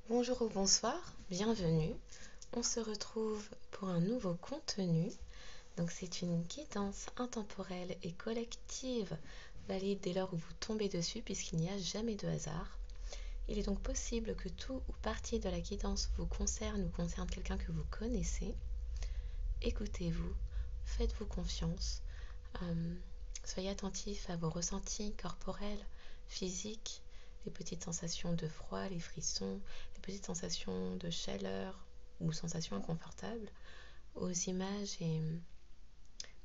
Bonjour ou bonsoir, bienvenue. On se retrouve pour un nouveau contenu. Donc c'est une guidance intemporelle et collective, valide dès lors où vous tombez dessus puisqu'il n'y a jamais de hasard. Il est donc possible que tout ou partie de la guidance vous concerne ou concerne quelqu'un que vous connaissez. Écoutez-vous, faites-vous confiance, euh, soyez attentif à vos ressentis corporels, physiques, les petites sensations de froid, les frissons, les petites sensations de chaleur ou sensations inconfortables, aux images et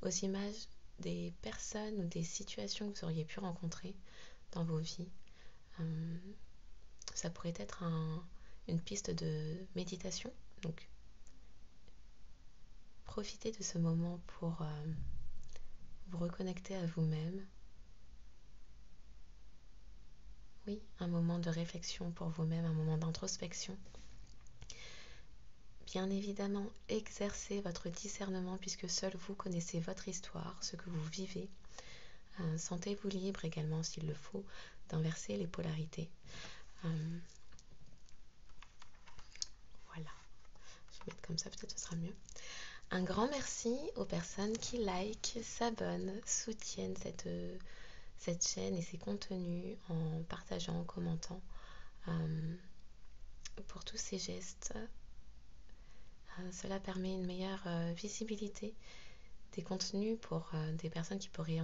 aux images des personnes ou des situations que vous auriez pu rencontrer dans vos vies. Euh, Ça pourrait être une piste de méditation. Donc, profitez de ce moment pour vous reconnecter à vous-même. Oui, un moment de réflexion pour vous-même, un moment d'introspection. Bien évidemment, exercez votre discernement puisque seul vous connaissez votre histoire, ce que vous vivez. Sentez-vous libre également, s'il le faut, d'inverser les polarités. Voilà, je vais mettre comme ça, peut-être ce sera mieux. Un grand merci aux personnes qui likent, s'abonnent, soutiennent cette chaîne et ses contenus en partageant, en commentant. Pour tous ces gestes, cela permet une meilleure visibilité des contenus pour des personnes qui pourraient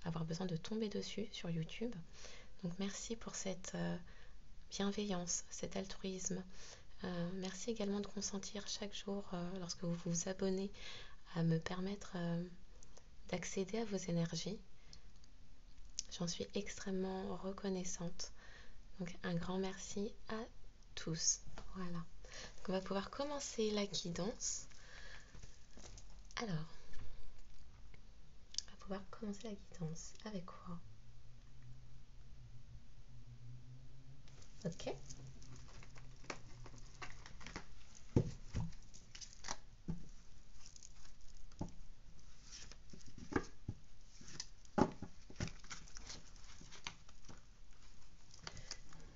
avoir besoin de tomber dessus sur YouTube. Donc merci pour cette bienveillance, cet altruisme. Merci également de consentir chaque jour lorsque vous vous abonnez à me permettre d'accéder à vos énergies. J'en suis extrêmement reconnaissante. Donc un grand merci à tous. Voilà. Donc on va pouvoir commencer la guidance. Alors, on va pouvoir commencer la guidance avec quoi? Ok.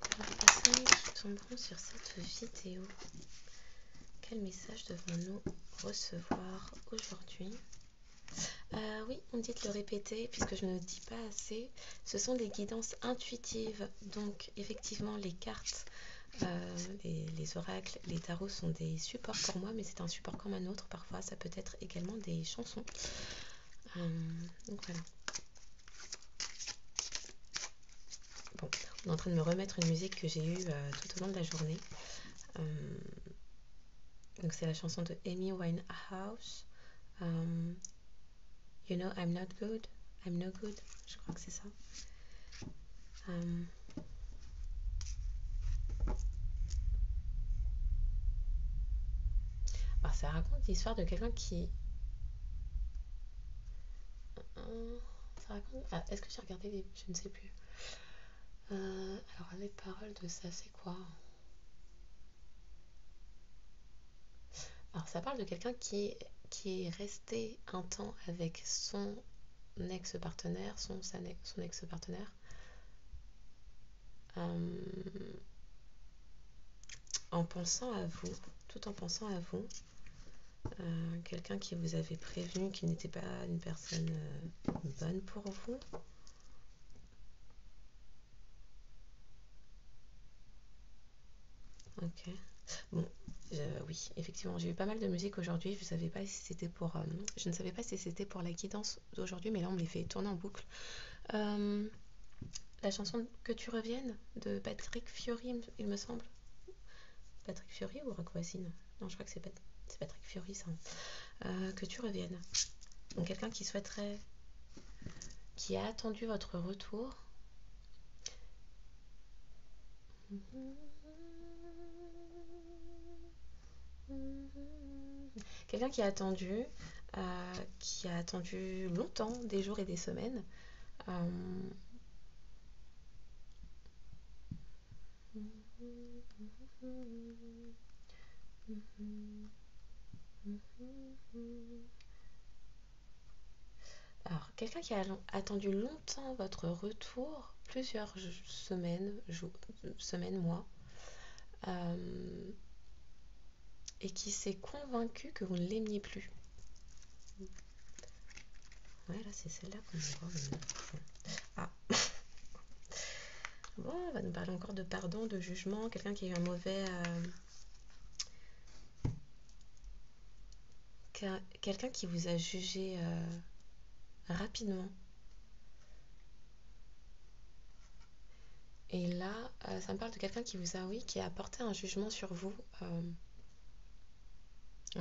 Pour les personnes qui tomberont sur cette vidéo, quel message devons-nous recevoir aujourd'hui? Oui, on me dit de le répéter puisque je ne le dis pas assez. Ce sont des guidances intuitives. Donc, effectivement, les cartes, les oracles, les tarots sont des supports pour moi, mais c'est un support comme un autre. Parfois, ça peut être également des chansons. Donc, voilà. Bon, on est en train de me remettre une musique que j'ai eue tout au long de la journée. Donc, c'est la chanson de Amy Winehouse. You know I'm not good, I'm no good. Je crois que c'est ça. Alors, ça raconte l'histoire de quelqu'un qui... ça raconte... Ah, est-ce que j'ai regardé les... Je ne sais plus. Alors, les paroles de ça, c'est quoi? Alors, ça parle de quelqu'un qui est resté un temps avec son ex-partenaire, son ex-partenaire, en pensant à vous, tout en pensant à vous, quelqu'un qui vous avait prévenu qu'il n'était pas une personne bonne pour vous. Ok. Bon, oui, effectivement, j'ai eu pas mal de musique aujourd'hui. Je ne savais pas si c'était pour la guidance d'aujourd'hui, mais là on me les fait tourner en boucle. La chanson Que tu reviennes de Patrick Fiori, il me semble. Patrick Fiori ou Rock Voisine? Non, je crois que c'est Patrick Fiori, ça. Que tu reviennes. Donc quelqu'un qui souhaiterait, qui a attendu votre retour. Quelqu'un qui a attendu longtemps, des jours et des semaines. Alors, quelqu'un qui a attendu longtemps votre retour, plusieurs semaines, mois, et qui s'est convaincu que vous ne l'aimiez plus. Ouais, là, c'est celle-là qu'on voit. Ah. Bon, on va nous parler encore de pardon, de jugement, quelqu'un qui a eu un mauvais... quelqu'un qui vous a jugé rapidement. Et là, ça me parle de quelqu'un qui vous a, oui, qui a apporté un jugement sur vous. On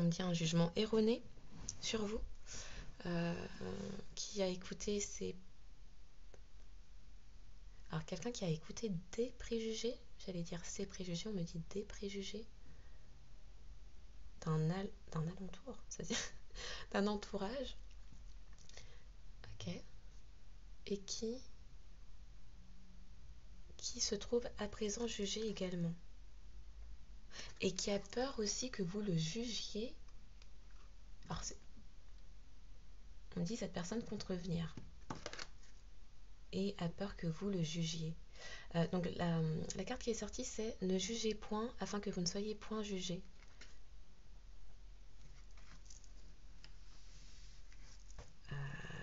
me dit un jugement erroné sur vous. Qui a écouté ses... Alors, quelqu'un qui a écouté des préjugés, j'allais dire ses préjugés, on me dit des préjugés d'un alentour, c'est-à-dire d'un entourage, ok, et qui se trouve à présent jugé également, et qui a peur aussi que vous le jugiez. Alors, on dit cette personne contrevenir, et a peur que vous le jugiez. Donc la carte qui est sortie, c'est ne jugez point afin que vous ne soyez point jugés.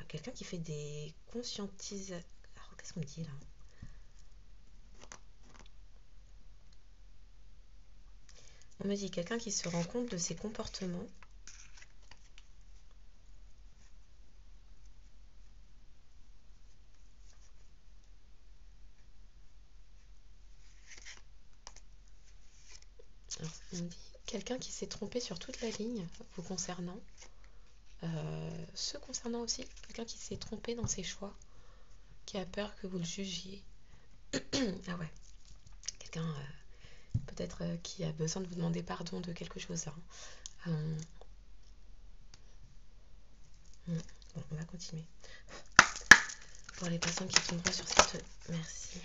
Quelqu'un qui fait des conscientisations. Alors, qu'est-ce qu'on me dit là? On me dit quelqu'un qui se rend compte de ses comportements. Alors, on me dit quelqu'un qui s'est trompé sur toute la ligne vous concernant. Ce concernant aussi, quelqu'un qui s'est trompé dans ses choix, qui a peur que vous le jugiez. Ah ouais, quelqu'un peut-être qui a besoin de vous demander pardon de quelque chose. Hein. Bon, on va continuer. Pour les personnes qui tomberont sur cette... Merci.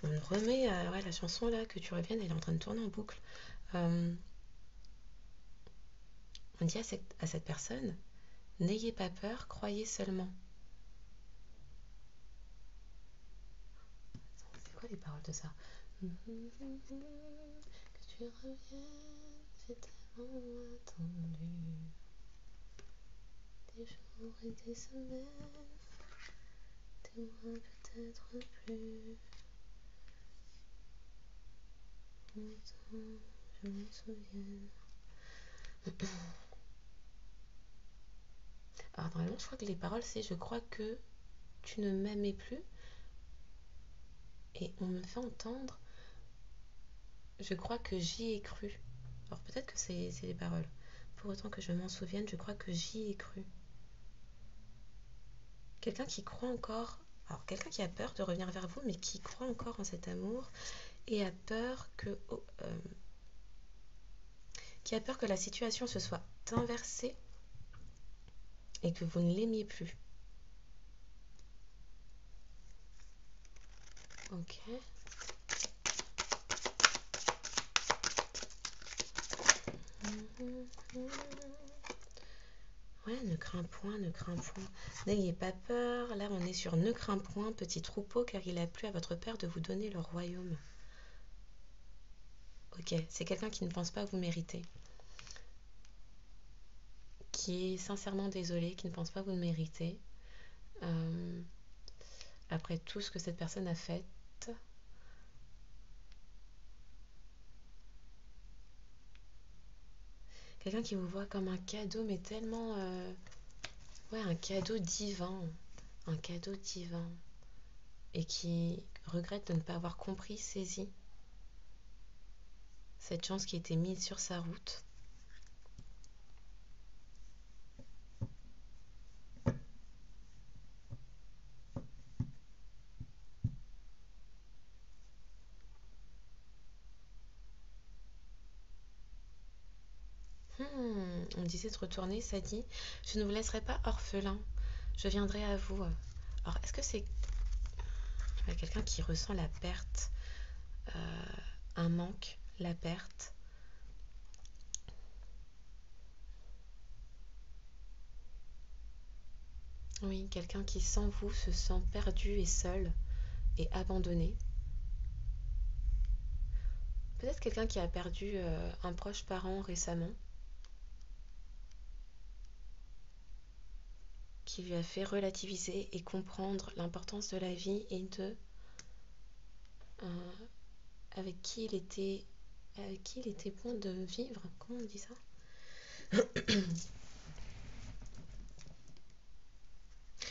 On remet ouais, la chanson là, que tu reviennes, elle est en train de tourner en boucle. On dit à cette personne, n'ayez pas peur, croyez seulement. C'est quoi les paroles de ça? Que tu reviennes, j'ai tellement attendu. Des jours et des semaines, des mois peut-être plus. Longtemps, je me souviens. Alors normalement, je crois que les paroles, c'est je crois que tu ne m'aimais plus. Et on me fait entendre je crois que j'y ai cru. Alors peut-être que c'est les paroles. Pour autant que je m'en souvienne, je crois que j'y ai cru. Quelqu'un qui croit encore, alors quelqu'un qui a peur de revenir vers vous, mais qui croit encore en cet amour et a peur que, qui a peur que la situation se soit inversée et que vous ne l'aimiez plus. Ok. Ouais, ne crains point, ne crains point. N'ayez pas peur. Là, on est sur ne crains point, petit troupeau, car il a plu à votre père de vous donner le royaume. Ok, c'est quelqu'un qui ne pense pas vous mériter. Qui est sincèrement désolé, qui ne pense pas vous le mériter. Après tout ce que cette personne a fait. Quelqu'un qui vous voit comme un cadeau, mais tellement... ouais, un cadeau divin. Un cadeau divin. Et qui regrette de ne pas avoir compris, saisi cette chance qui était mise sur sa route. On me disait de retourner, ça dit « Je ne vous laisserai pas orphelin, je viendrai à vous. » Alors, est-ce que c'est quelqu'un qui ressent la perte, un manque, la perte? Oui, quelqu'un qui sans vous se sent perdu et seul et abandonné. Peut-être quelqu'un qui a perdu un proche parent récemment, qui lui a fait relativiser et comprendre l'importance de la vie et de avec qui il était bon de vivre. Comment on dit ça?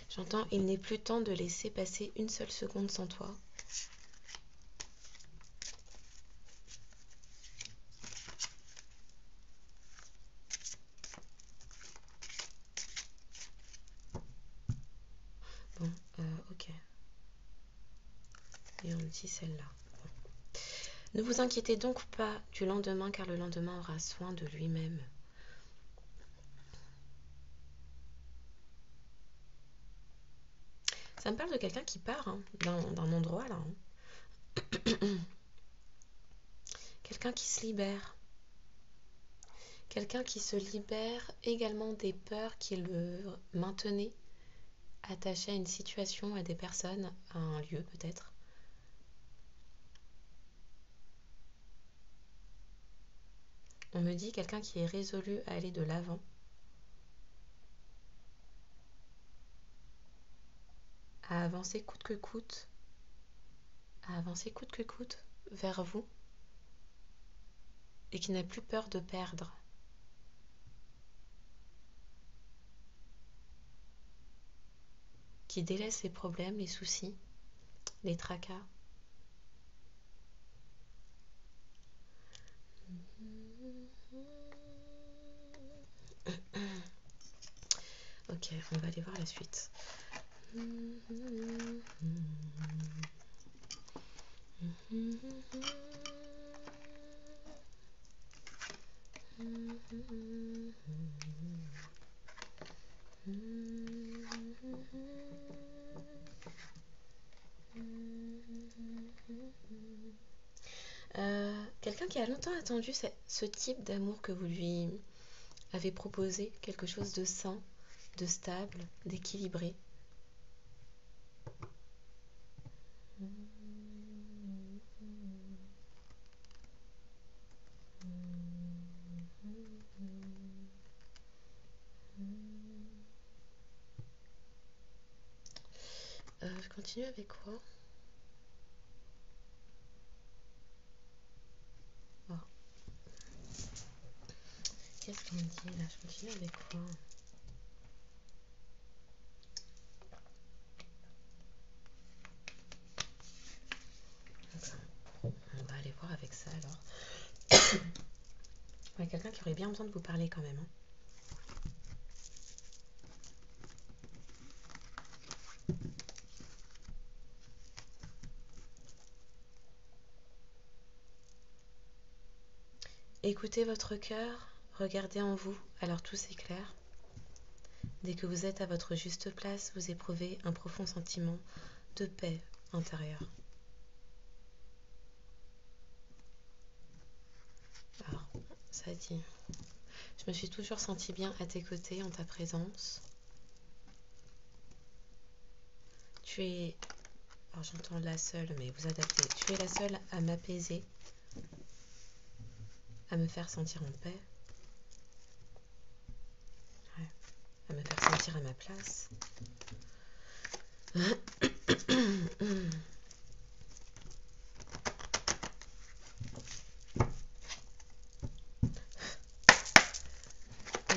J'entends, il n'est plus temps de laisser passer une seule seconde sans toi. Bon, ok. Et on dit celle-là. Bon. Ne vous inquiétez donc pas du lendemain, car le lendemain aura soin de lui-même. Ça me parle de quelqu'un qui part hein, d'un endroit là. Hein. Quelqu'un qui se libère. Quelqu'un qui se libère également des peurs qui le maintenaient attaché à une situation, à des personnes, à un lieu peut-être. On me dit quelqu'un qui est résolu à aller de l'avant. À avancer coûte que coûte. À avancer coûte que coûte vers vous. Et qui n'a plus peur de perdre. Qui délaisse les problèmes, les soucis, les tracas. Ok, on va aller voir la suite. Quelqu'un qui a longtemps attendu ce type d'amour que vous lui avez proposé, quelque chose de sain, de stable, d'équilibré. Je continue avec quoi? Oh. Qu'est-ce qu'on dit là? Je continue avec quoi? On va aller voir avec ça alors. Il y a quelqu'un qui aurait bien besoin de vous parler quand même. Hein. Écoutez votre cœur, regardez en vous, alors tout s'éclaire. Dès que vous êtes à votre juste place, vous éprouvez un profond sentiment de paix intérieure. Alors, ça dit, je me suis toujours sentie bien à tes côtés, en ta présence. Tu es, alors j'entends la seule, mais vous adaptez. Tu es la seule à m'apaiser, à me faire sentir en paix, ouais, à me faire sentir à ma place. Et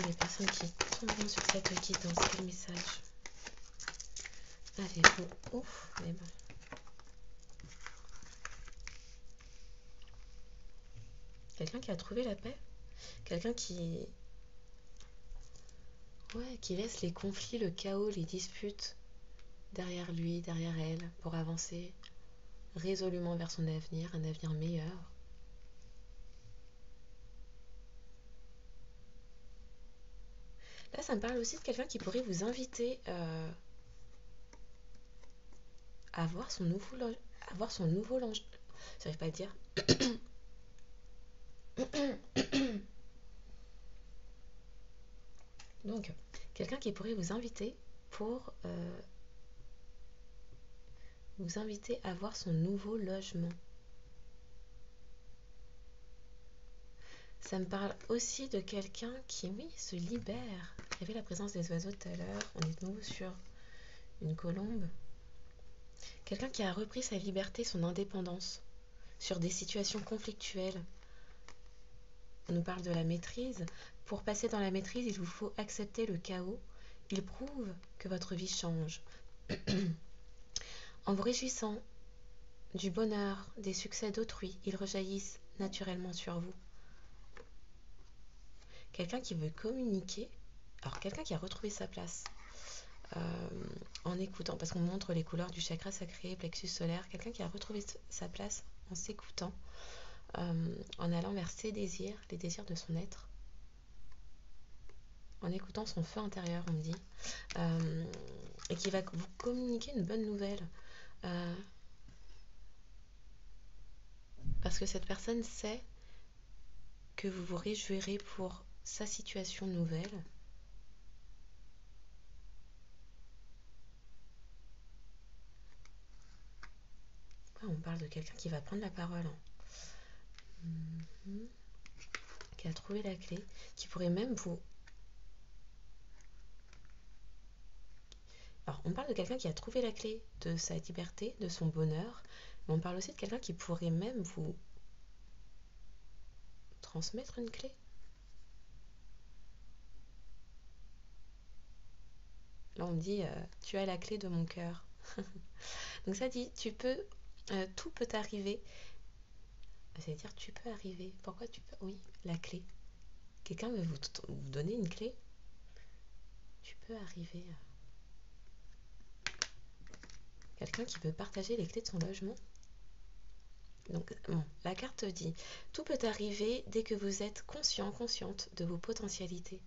les personnes qui tomberont sur cette guidance, quel message? Avez-vous ouf, mais bon. Quelqu'un qui a trouvé la paix, quelqu'un qui laisse les conflits, le chaos, les disputes derrière lui, derrière elle, pour avancer résolument vers son avenir, un avenir meilleur. Là, ça me parle aussi de quelqu'un qui pourrait vous inviter à voir son nouveau linge. J'arrive pas à le dire. Donc, quelqu'un qui pourrait vous inviter pour vous inviter à voir son nouveau logement. Ça me parle aussi de quelqu'un qui, oui, se libère. Il y avait la présence des oiseaux tout à l'heure. On est de nouveau sur une colombe. Quelqu'un qui a repris sa liberté, son indépendance, sur des situations conflictuelles. On nous parle de la maîtrise. Pour passer dans la maîtrise, il vous faut accepter le chaos. Il prouve que votre vie change. En vous réjouissant du bonheur, des succès d'autrui, ils rejaillissent naturellement sur vous. Quelqu'un qui veut communiquer, alors quelqu'un qui a retrouvé sa place en écoutant, parce qu'on montre les couleurs du chakra sacré, plexus solaire, quelqu'un qui a retrouvé sa place en s'écoutant, en allant vers ses désirs, les désirs de son être, en écoutant son feu intérieur, on me dit, et qui va vous communiquer une bonne nouvelle. Parce que cette personne sait que vous vous réjouirez pour sa situation nouvelle. On parle de quelqu'un qui va prendre la parole, qui a trouvé la clé, qui pourrait même vous... Alors, on parle de quelqu'un qui a trouvé la clé de sa liberté, de son bonheur, mais on parle aussi de quelqu'un qui pourrait même vous transmettre une clé. Là, on me dit, tu as la clé de mon cœur. Donc ça dit, tout peut arriver. Ça veut dire, tu peux arriver. Pourquoi tu peux? Oui, la clé. Quelqu'un veut vous donner une clé. Tu peux arriver. Quelqu'un qui veut partager les clés de son logement. Donc, bon, la carte dit, tout peut arriver dès que vous êtes conscient, consciente de vos potentialités.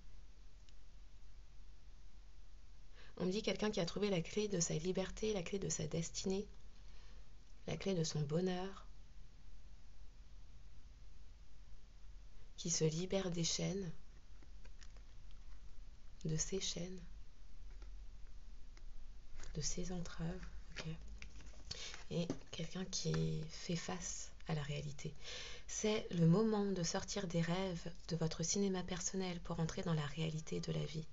On me dit quelqu'un qui a trouvé la clé de sa liberté, la clé de sa destinée, la clé de son bonheur, qui se libère des chaînes, de ses chaînes, de ses entraves. Okay. Et quelqu'un qui fait face à la réalité. C'est le moment de sortir des rêves de votre cinéma personnel pour entrer dans la réalité de la vie.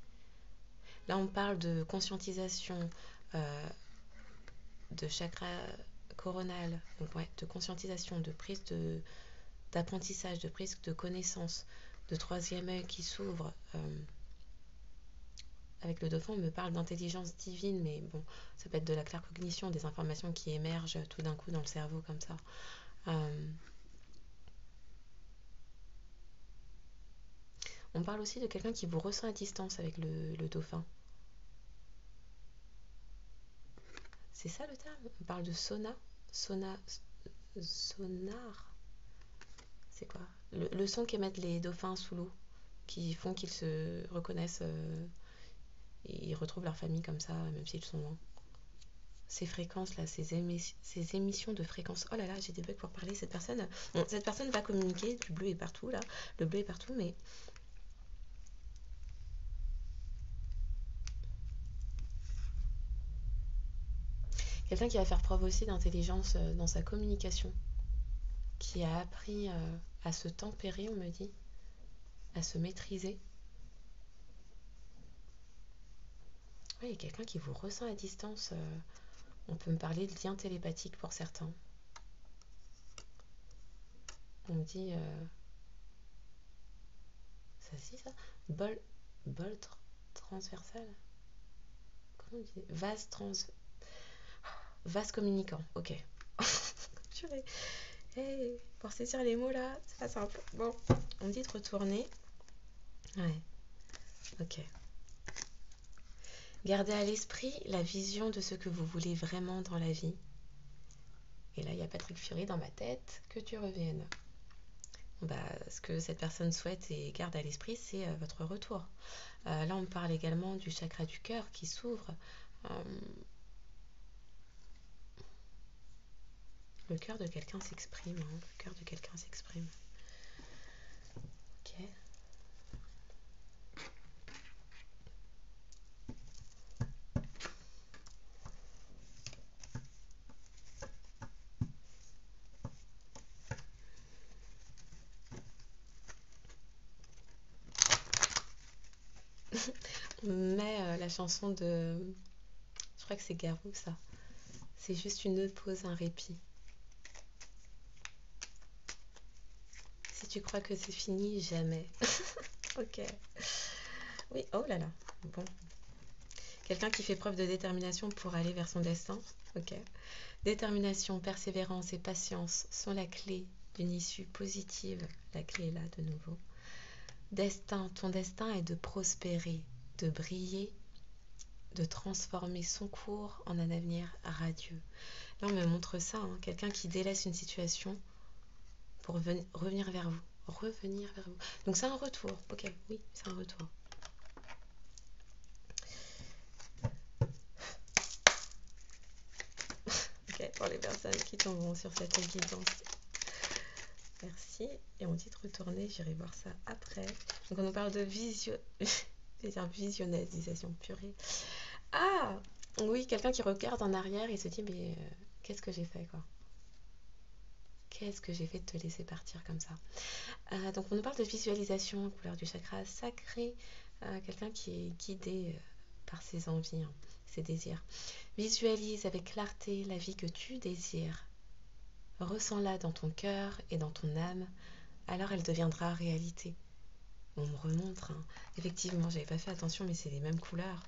Là, on parle de conscientisation, de chakra coronal, donc ouais, de conscientisation, de prise d'apprentissage, de prise de connaissance, de troisième œil qui s'ouvre. Avec le dauphin, on me parle d'intelligence divine, mais bon, ça peut être de la claircognition, des informations qui émergent tout d'un coup dans le cerveau comme ça. On parle aussi de quelqu'un qui vous ressent à distance avec le dauphin. C'est ça le terme? On parle de sonar. C'est quoi? Le son qu'émettent les dauphins sous l'eau, qui font qu'ils se reconnaissent et ils retrouvent leur famille comme ça, même s'ils sont loin. Ces fréquences là, ces émissions de fréquences. Oh là là, j'ai des bugs pour parler. Cette personne va communiquer. Du bleu est partout là. Le bleu est partout, mais quelqu'un qui va faire preuve aussi d'intelligence dans sa communication, qui a appris à se tempérer, on me dit, à se maîtriser. Oui, il y a quelqu'un qui vous ressent à distance. On peut me parler de lien télépathique pour certains. On me dit... ça se dit ça? Bol transversal? Comment on dit? Vase communicant, ok. Hey, pour saisir les mots là, c'est pas simple. Bon, on me dit de retourner. Ouais, ok. Gardez à l'esprit la vision de ce que vous voulez vraiment dans la vie. Et là, il y a Patrick Fury dans ma tête, que tu reviennes. Ce que cette personne souhaite et garde à l'esprit, c'est votre retour. Là, on parle également du chakra du cœur qui s'ouvre. Le cœur de quelqu'un s'exprime. Le cœur de quelqu'un s'exprime. Ok. mets la chanson de... Je crois que c'est Garou, ça. C'est juste une pause, un répit. Si tu crois que c'est fini, jamais. Ok. Oui, oh là là. Bon. Quelqu'un qui fait preuve de détermination pour aller vers son destin. Ok. Détermination, persévérance et patience sont la clé d'une issue positive. La clé est là de nouveau. Destin, ton destin est de prospérer, de briller, de transformer son cours en un avenir radieux. Là, on me montre ça, hein, quelqu'un qui délaisse une situation pour revenir vers vous. Revenir vers vous. Donc c'est un retour. Ok, oui, c'est un retour. Ok, pour les personnes qui tomberont sur cette guidance. Merci. Et on dit de retourner, j'irai voir ça après. Donc on nous parle de visualisation purée. Ah oui, quelqu'un qui regarde en arrière et se dit mais qu'est-ce que j'ai fait quoi? Qu'est-ce que j'ai fait de te laisser partir comme ça? Donc on nous parle de visualisation, couleur du chakra sacré, quelqu'un qui est guidé par ses envies, hein, ses désirs. Visualise avec clarté la vie que tu désires. Ressens-la dans ton cœur et dans ton âme, alors elle deviendra réalité. On me remontre, hein. Effectivement, j'avais pas fait attention, mais c'est les mêmes couleurs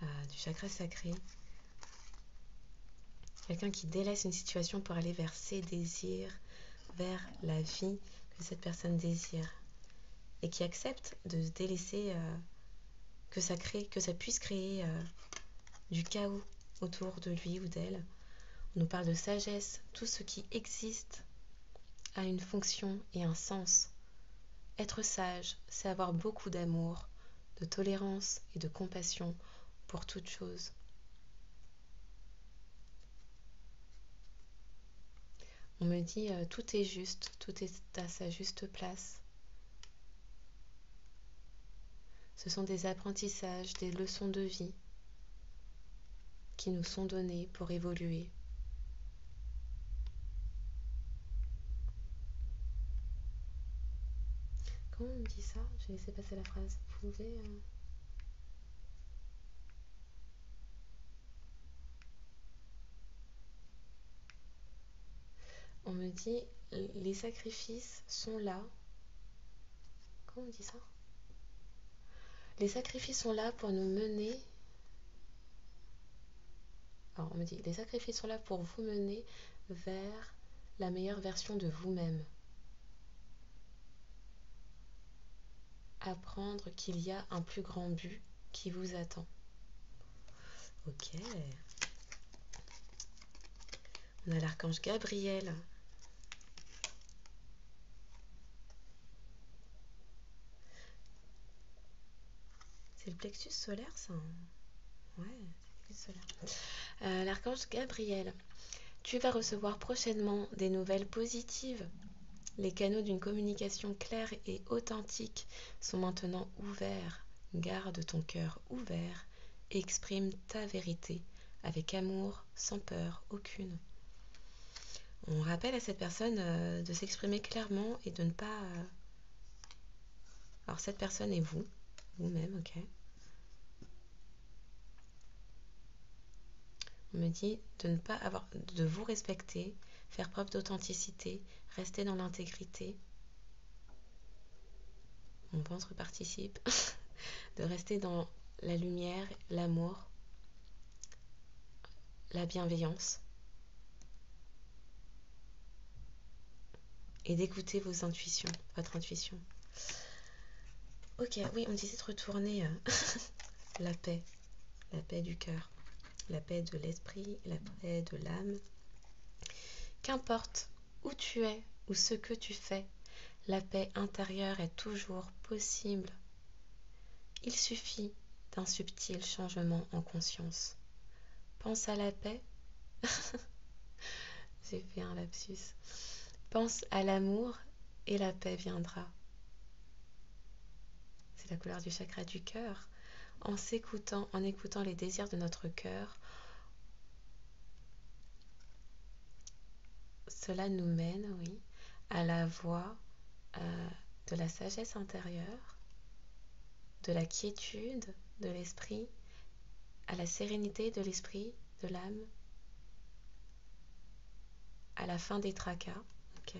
du chakra sacré. Quelqu'un qui délaisse une situation pour aller vers ses désirs, vers la vie que cette personne désire, et qui accepte de se délaisser, que ça puisse créer du chaos autour de lui ou d'elle. On nous parle de sagesse, tout ce qui existe a une fonction et un sens. Être sage, c'est avoir beaucoup d'amour, de tolérance et de compassion pour toute chose. On me dit tout est juste, tout est à sa juste place. Ce sont des apprentissages, des leçons de vie qui nous sont données pour évoluer. Comment on me dit ça? Je vais laisser passer la phrase. Vous pouvez... On me dit les sacrifices sont là. Comment on dit ça? Les sacrifices sont là pour nous mener. Alors on me dit les sacrifices sont là pour vous mener vers la meilleure version de vous-même. Apprendre qu'il y a un plus grand but qui vous attend. Ok. On a l'archange Gabriel. C'est le plexus solaire, ça? Ouais, c'est le plexus solaire. L'archange Gabriel. Tu vas recevoir prochainement des nouvelles positives. Les canaux d'une communication claire et authentique sont maintenant ouverts. Garde ton cœur ouvert et exprime ta vérité avec amour, sans peur aucune. On rappelle à cette personne de s'exprimer clairement et de ne pas... Alors cette personne est vous, vous-même, ok. On me dit de ne pas avoir... de vous respecter, faire preuve d'authenticité, rester dans l'intégrité. Mon ventre participe. De rester dans la lumière, l'amour, la bienveillance. Et d'écouter vos intuitions, votre intuition. Ok, oui, on disait de retourner la paix du cœur, la paix de l'esprit, la paix de l'âme. Qu'importe où tu es ou ce que tu fais, la paix intérieure est toujours possible. Il suffit d'un subtil changement en conscience. Pense à la paix. J'ai fait un lapsus. Pense à l'amour et la paix viendra. C'est la couleur du chakra du cœur. En s'écoutant, en écoutant les désirs de notre cœur, cela nous mène, oui, à la voie de la sagesse intérieure, de la quiétude de l'esprit à la sérénité de l'esprit, de l'âme, à la fin des tracas. Ok.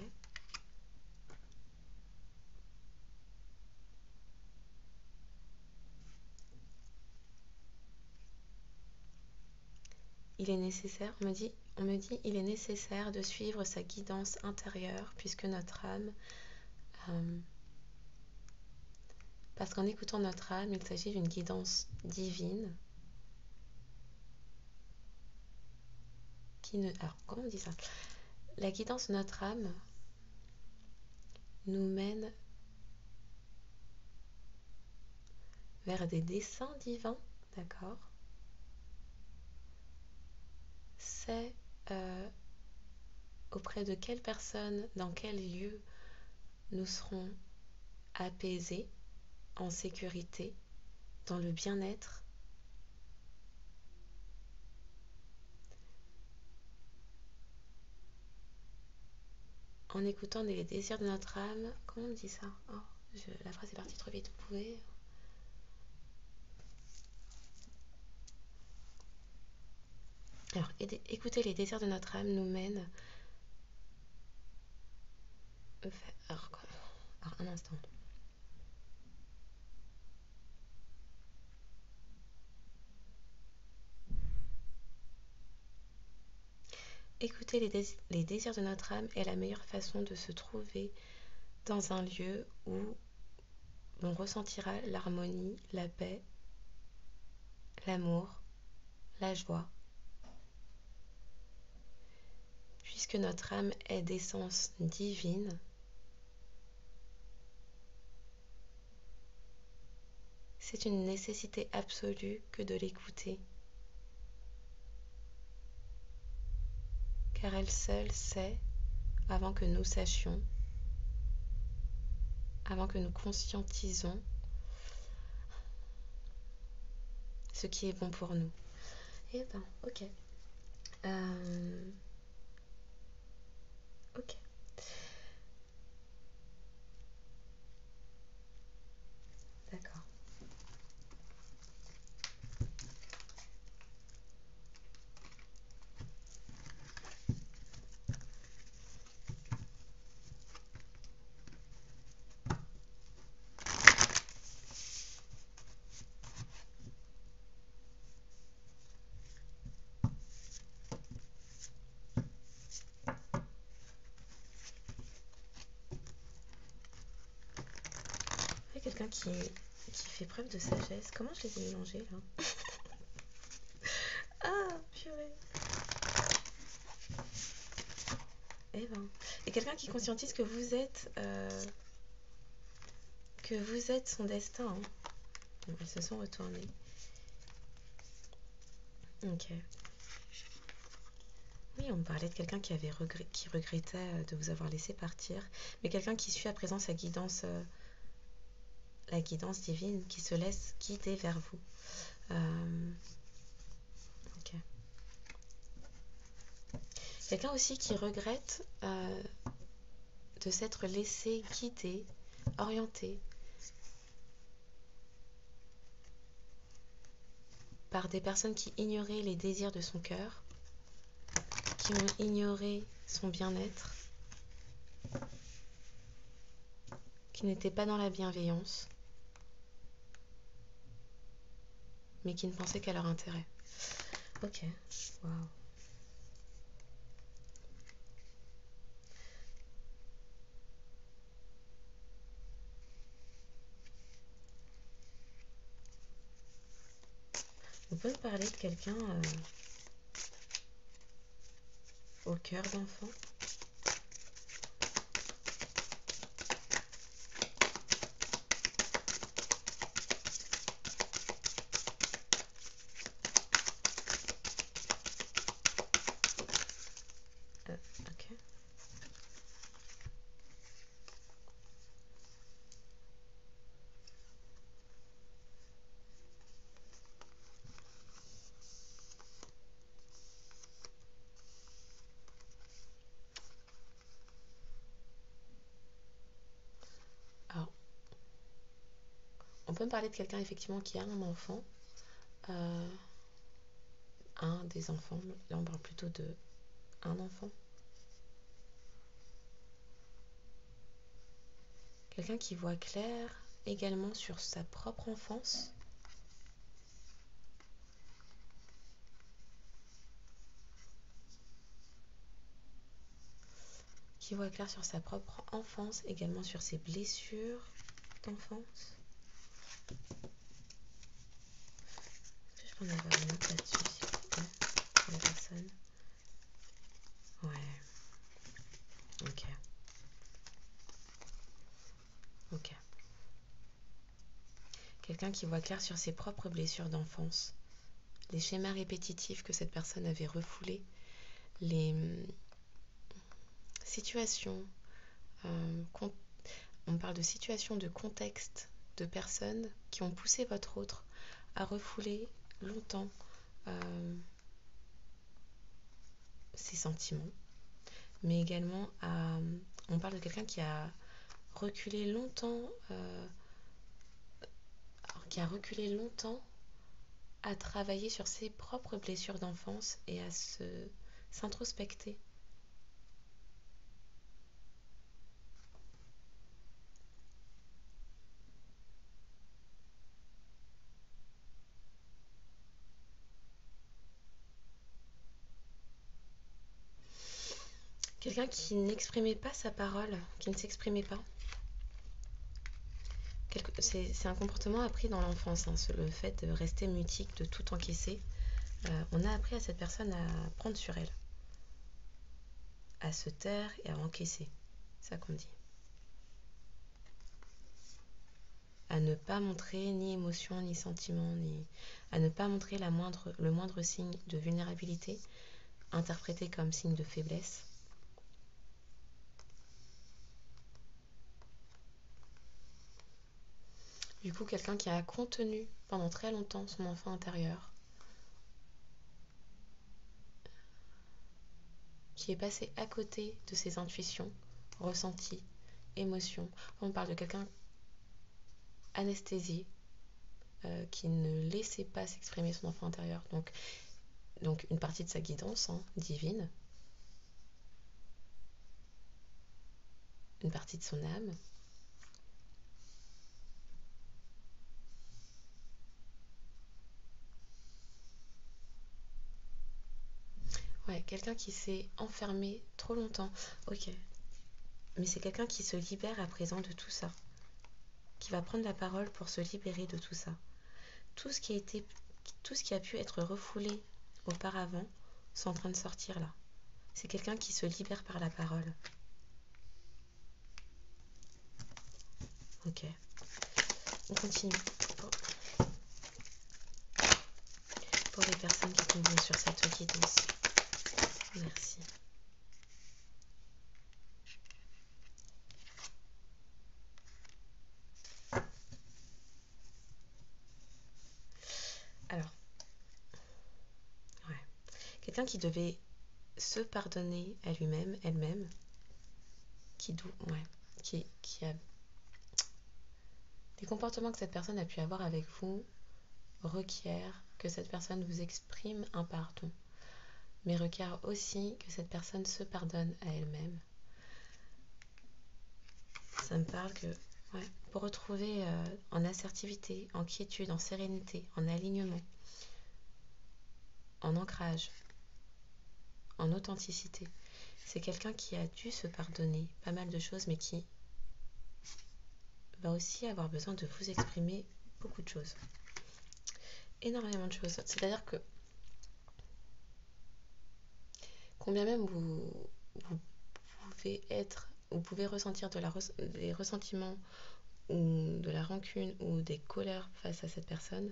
Il est nécessaire, on me dit, il est nécessaire de suivre sa guidance intérieure puisque notre âme, parce qu'en écoutant notre âme, il s'agit d'une guidance divine qui ne... Alors, comment on dit ça? La guidance de notre âme nous mène vers des desseins divins, d'accord? C'est auprès de quelle personne, dans quel lieu nous serons apaisés, en sécurité, dans le bien-être. En écoutant les désirs de notre âme, comment on dit ça? Oh, la phrase est partie trop vite, vous pouvez... Alors, écouter les désirs de notre âme nous mène... Alors, un instant. Écouter les désirs de notre âme est la meilleure façon de se trouver dans un lieu où on ressentira l'harmonie, la paix, l'amour, la joie. Puisque notre âme est d'essence divine, c'est une nécessité absolue que de l'écouter. Car elle seule sait, avant que nous sachions, avant que nous conscientisons ce qui est bon pour nous. Eh ben, ok. Ok. D'accord. Il y a quelqu'un qui fait preuve de sagesse. Comment je les ai mélangés là? Ah, purée. Eh ben. Et quelqu'un qui conscientise que vous êtes son destin. Hein. Bon, ils se sont retournés. Ok. Oui, on me parlait de quelqu'un qui regrettait de vous avoir laissé partir, mais quelqu'un qui suit à présent sa guidance, la guidance divine, qui se laisse guider vers vous. Ok. Quelqu'un aussi qui regrette de s'être laissé guider, orienter par des personnes qui ignoraient les désirs de son cœur, qui ont ignoré son bien-être, qui n'étaient pas dans la bienveillance, mais qui ne pensaient qu'à leur intérêt. Ok, waouh. Vous pouvez me parler de quelqu'un au cœur d'enfant? Ok. Alors, on peut me parler de quelqu'un effectivement qui a un enfant, un des enfants, là on parle plutôt de un enfant. Quelqu'un qui voit clair également sur sa propre enfance. Qui voit clair sur sa propre enfance, également sur ses blessures d'enfance. Est-ce que je peux en avoir une autre là-dessus, s'il vous plaît, pour la personne? Ouais. Ok. Ok. Quelqu'un qui voit clair sur ses propres blessures d'enfance, les schémas répétitifs que cette personne avait refoulés, les situations, on parle de situations, de contexte, de personnes qui ont poussé votre autre à refouler longtemps ses sentiments, mais également on parle de quelqu'un qui a reculé longtemps, à travailler sur ses propres blessures d'enfance et à s'introspecter. Quelqu'un qui n'exprimait pas sa parole, qui ne s'exprimait pas. C'est un comportement appris dans l'enfance, hein, le fait de rester mutique, de tout encaisser. On a appris à cette personne à prendre sur elle, à se taire et à encaisser. C'est ça qu'on dit. À ne pas montrer ni émotion, ni sentiment, à ne pas montrer le moindre signe de vulnérabilité, interprété comme signe de faiblesse. Du coup, quelqu'un qui a contenu pendant très longtemps son enfant intérieur, qui est passé à côté de ses intuitions, ressentis, émotions. On parle de quelqu'un anesthésié, qui ne laissait pas s'exprimer son enfant intérieur. Donc une partie de sa guidance divine, une partie de son âme. Ouais, quelqu'un qui s'est enfermé trop longtemps. Ok. Mais c'est quelqu'un qui se libère à présent de tout ça. Qui va prendre la parole pour se libérer de tout ça. Tout ce qui a pu être refoulé auparavant, c'est en train de sortir là. C'est quelqu'un qui se libère par la parole. Ok. On continue. Pour les personnes qui tomberont sur cette guidance. Merci. Alors, ouais. Quelqu'un qui devait se pardonner à lui-même, elle-même, qui a des comportements que cette personne a pu avoir avec vous requièrent que cette personne vous exprime un pardon, mais requiert aussi que cette personne se pardonne à elle-même. Ça me parle que pour retrouver en assertivité, en quiétude, en sérénité, en alignement, en ancrage, en authenticité, c'est quelqu'un qui a dû se pardonner pas mal de choses, mais qui va aussi avoir besoin de vous exprimer beaucoup de choses. Énormément de choses. C'est-à-dire que combien même vous pouvez ressentir des ressentiments ou de la rancune ou des colères face à cette personne,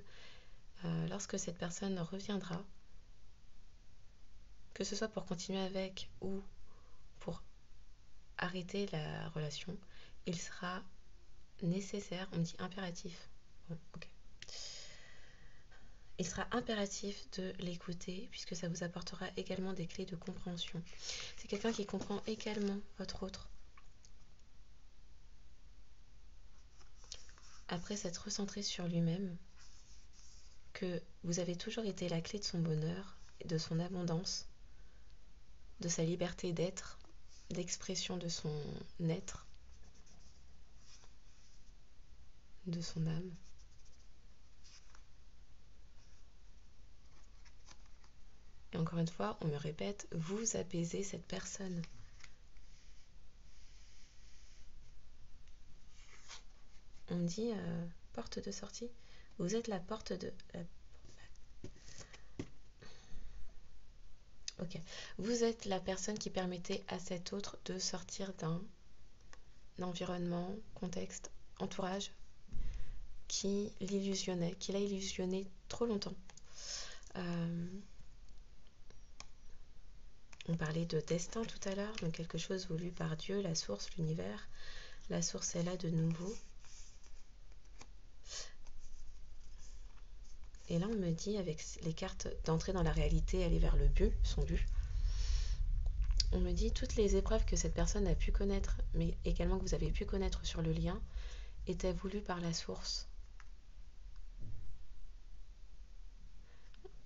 lorsque cette personne reviendra, que ce soit pour continuer avec ou pour arrêter la relation, il sera nécessaire, on dit impératif. Bon, ok. Il sera impératif de l'écouter puisque ça vous apportera également des clés de compréhension. C'est quelqu'un qui comprend également votre autre. après s'être recentré sur lui-même, que vous avez toujours été la clé de son bonheur, de son abondance, de sa liberté d'être, d'expression de son être, de son âme. Et encore une fois, on me répète, vous apaisez cette personne. On me dit porte de sortie. Vous êtes la porte de... Ok. Vous êtes la personne qui permettait à cet autre de sortir d'un environnement, contexte, entourage qui l'illusionnait, qui l'a illusionné trop longtemps. On parlait de destin tout à l'heure, donc quelque chose voulu par Dieu, la source, l'univers. La source est là de nouveau. Et là, on me dit, avec les cartes d'entrer dans la réalité, aller vers le but, son but, on me dit toutes les épreuves que cette personne a pu connaître, mais également que vous avez pu connaître sur le lien, étaient voulues par la source.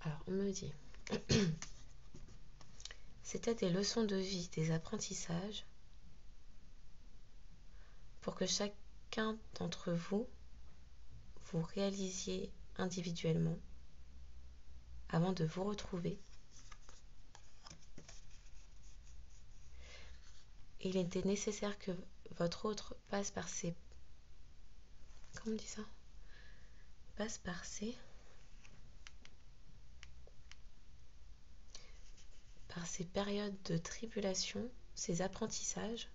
Alors, on me dit, c'était des leçons de vie, des apprentissages, pour que chacun d'entre vous, vous réalisiez individuellement, avant de vous retrouver. Il était nécessaire que votre autre passe par ces... Comment on dit ça? Passe par ces périodes de tribulation, ces apprentissages,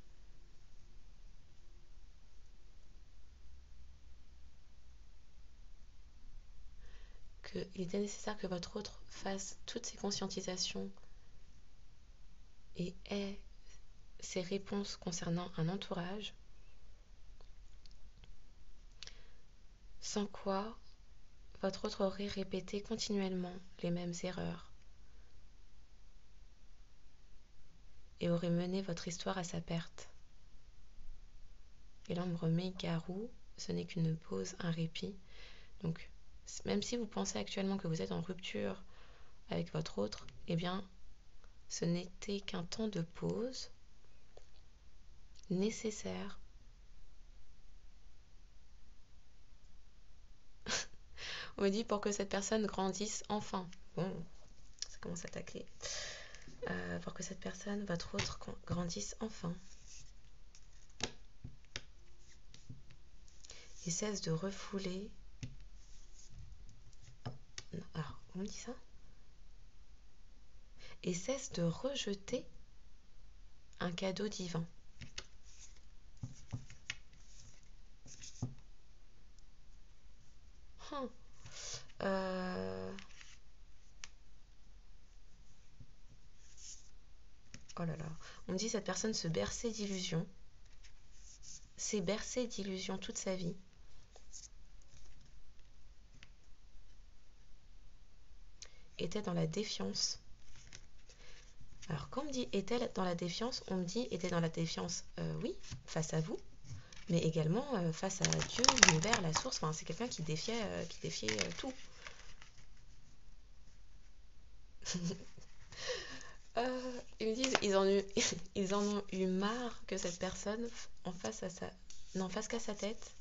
qu'il était nécessaire que votre autre fasse toutes ces conscientisations et ait ces réponses concernant un entourage, sans quoi votre autre aurait répété continuellement les mêmes erreurs et aurait mené votre histoire à sa perte. Et là, on me remet Garou, ce n'est qu'une pause, un répit. Donc, même si vous pensez actuellement que vous êtes en rupture avec votre autre, eh bien, ce n'était qu'un temps de pause nécessaire. On me dit pour que cette personne grandisse enfin. Bon, ça commence à tacler. Pour que cette personne, votre autre, grandisse enfin. Et cesse de refouler. Non, alors, on me dit ça? Et cesse de rejeter un cadeau divin. Oh là là. On me dit cette personne se berçait d'illusions. S'est bercée d'illusions toute sa vie. Était dans la défiance. Alors quand on me dit était dans la défiance, on me dit était dans la défiance, oui, face à vous, mais également face à Dieu, l'univers, la source. Enfin, c'est quelqu'un qui défiait tout. Ils me disent ils en ont eu marre que cette personne n'en fasse qu'à sa tête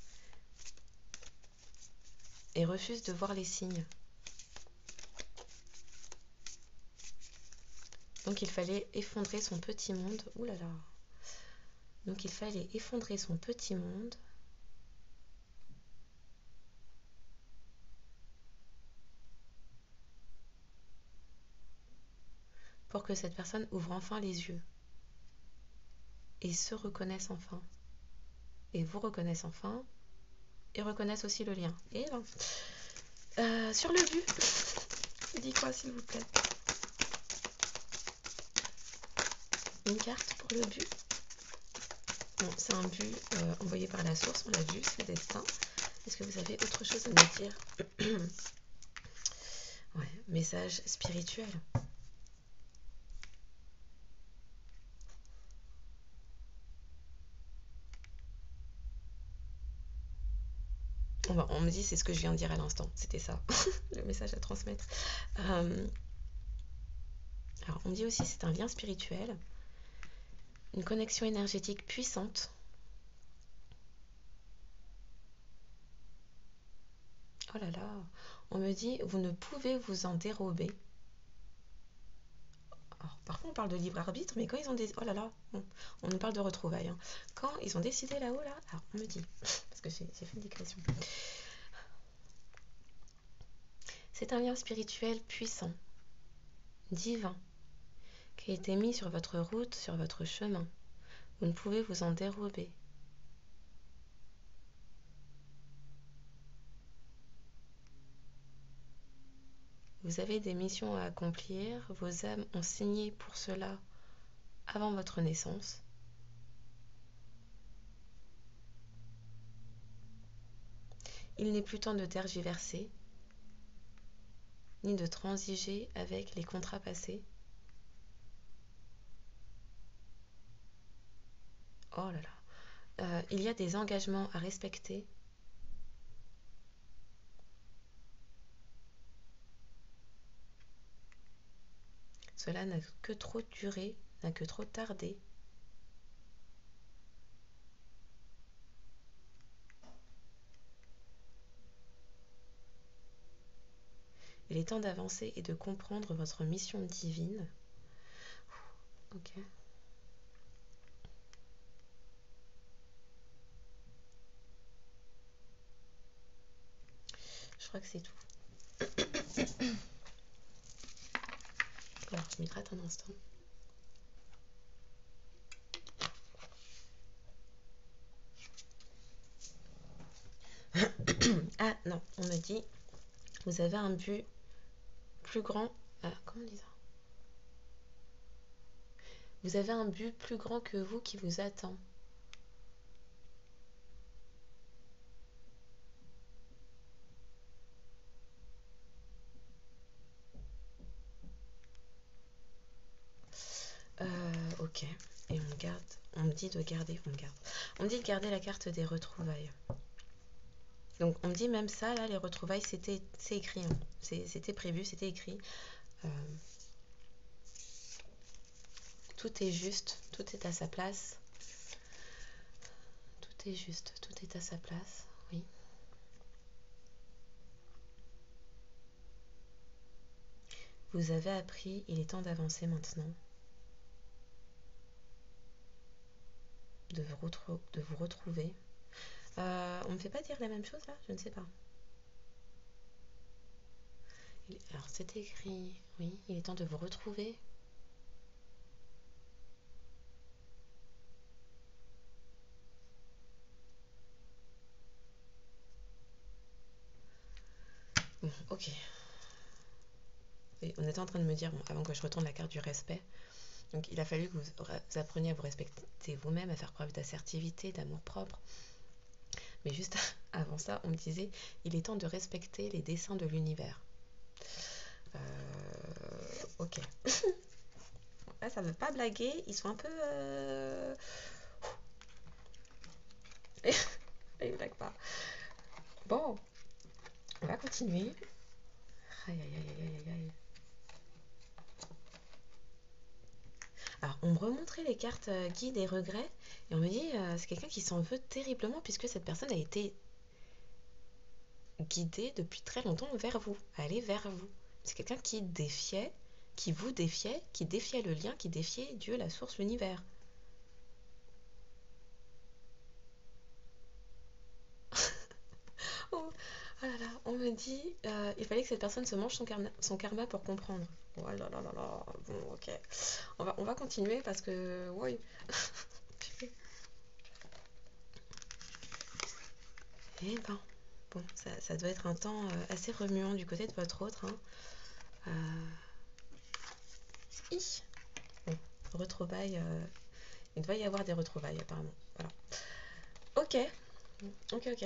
et refuse de voir les signes. Donc il fallait effondrer son petit monde. Ouh là là. Donc il fallait effondrer son petit monde pour que cette personne ouvre enfin les yeux et se reconnaisse enfin. Et vous reconnaisse enfin et reconnaisse aussi le lien. Et là, sur le but, dis quoi s'il vous plaît? Une carte pour le but. Bon, c'est un but envoyé par la source, on l'a vu, c'est le destin. Est-ce que vous avez autre chose à me dire? Ouais, message spirituel. On me dit c'est ce que je viens de dire à l'instant. C'était ça, le message à transmettre. Alors, on me dit aussi c'est un lien spirituel, une connexion énergétique puissante. Oh là là, on me dit vous ne pouvez vous en dérober. Alors, parfois on parle de libre arbitre, mais quand ils ont des... Oh là là, bon, on nous parle de retrouvailles. Hein. Quand ils ont décidé là-haut, là, alors on me dit, parce que j'ai fait une digression. C'est un lien spirituel puissant, divin, qui a été mis sur votre route, sur votre chemin. Vous ne pouvez vous en dérober. Vous avez des missions à accomplir, vos âmes ont signé pour cela avant votre naissance. Il n'est plus temps de tergiverser, ni de transiger avec les contrats passés. Oh là là. Il y a des engagements à respecter. Cela n'a que trop duré, n'a que trop tardé. Il est temps d'avancer et de comprendre votre mission divine. Ok. Je crois que c'est tout. Alors, je m'hydrate un instant. Ah non, on me dit, vous avez un but plus grand. Comment on dit ça? Vous avez un but plus grand que vous qui vous attend. Ok. Et on garde. On me dit de garder. On me dit de garder la carte des retrouvailles. Donc on me dit même ça, là, les retrouvailles, c'est écrit. Hein. C'était prévu, c'était écrit. Tout est juste, tout est à sa place. Tout est juste, tout est à sa place, oui. Vous avez appris, il est temps d'avancer maintenant. De vous retrouver. On ne me fait pas dire la même chose là? Je ne sais pas. Alors c'est écrit, oui, il est temps de vous retrouver. Bon, ok. Et on était en train de me dire, bon, avant que je retourne la carte du respect, donc il a fallu que vous appreniez à vous respecter vous-même, à faire preuve d'assertivité, d'amour-propre. Mais juste avant ça, on me disait, il est temps de respecter les desseins de l'univers. Ok. Là, ça ne veut pas blaguer, ils sont un peu... Ils blaguent pas. Bon, on va continuer. Aïe, aïe, aïe, aïe, aïe, aïe. Alors, on me remontrait les cartes guides et regrets, et on me dit, c'est quelqu'un qui s'en veut terriblement, puisque cette personne a été guidée depuis très longtemps vers vous, aller vers vous. C'est quelqu'un qui défiait, qui vous défiait, qui défiait le lien, qui défiait Dieu, la source, l'univers. Oh là là, on me dit, il fallait que cette personne se mange son karma pour comprendre. Oh là là là là, bon ok. On va continuer parce que, oui. Eh ben, bon, ça doit être un temps assez remuant du côté de votre autre. Hein. Bon, retrouvailles, il doit y avoir des retrouvailles apparemment. Voilà. Ok, ok.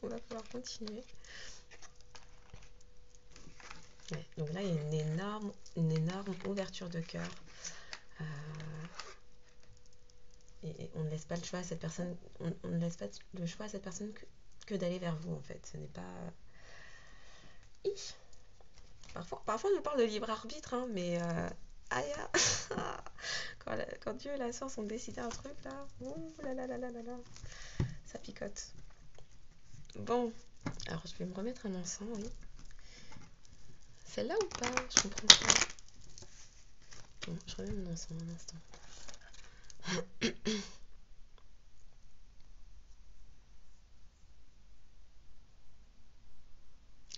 On va pouvoir continuer. Ouais, donc là, il y a une énorme ouverture de cœur. Et on ne laisse pas le choix à cette personne. On ne laisse pas le choix à cette personne que d'aller vers vous en fait. Ce n'est pas... Parfois on nous parle de libre arbitre, hein, mais aïe, quand Dieu et la science ont décidé un truc là, ouh là là là là là là, ça picote. Bon, alors je vais me remettre un encens, oui. Celle-là ou pas? Je comprends pas. Bon, je remets mon encens un instant.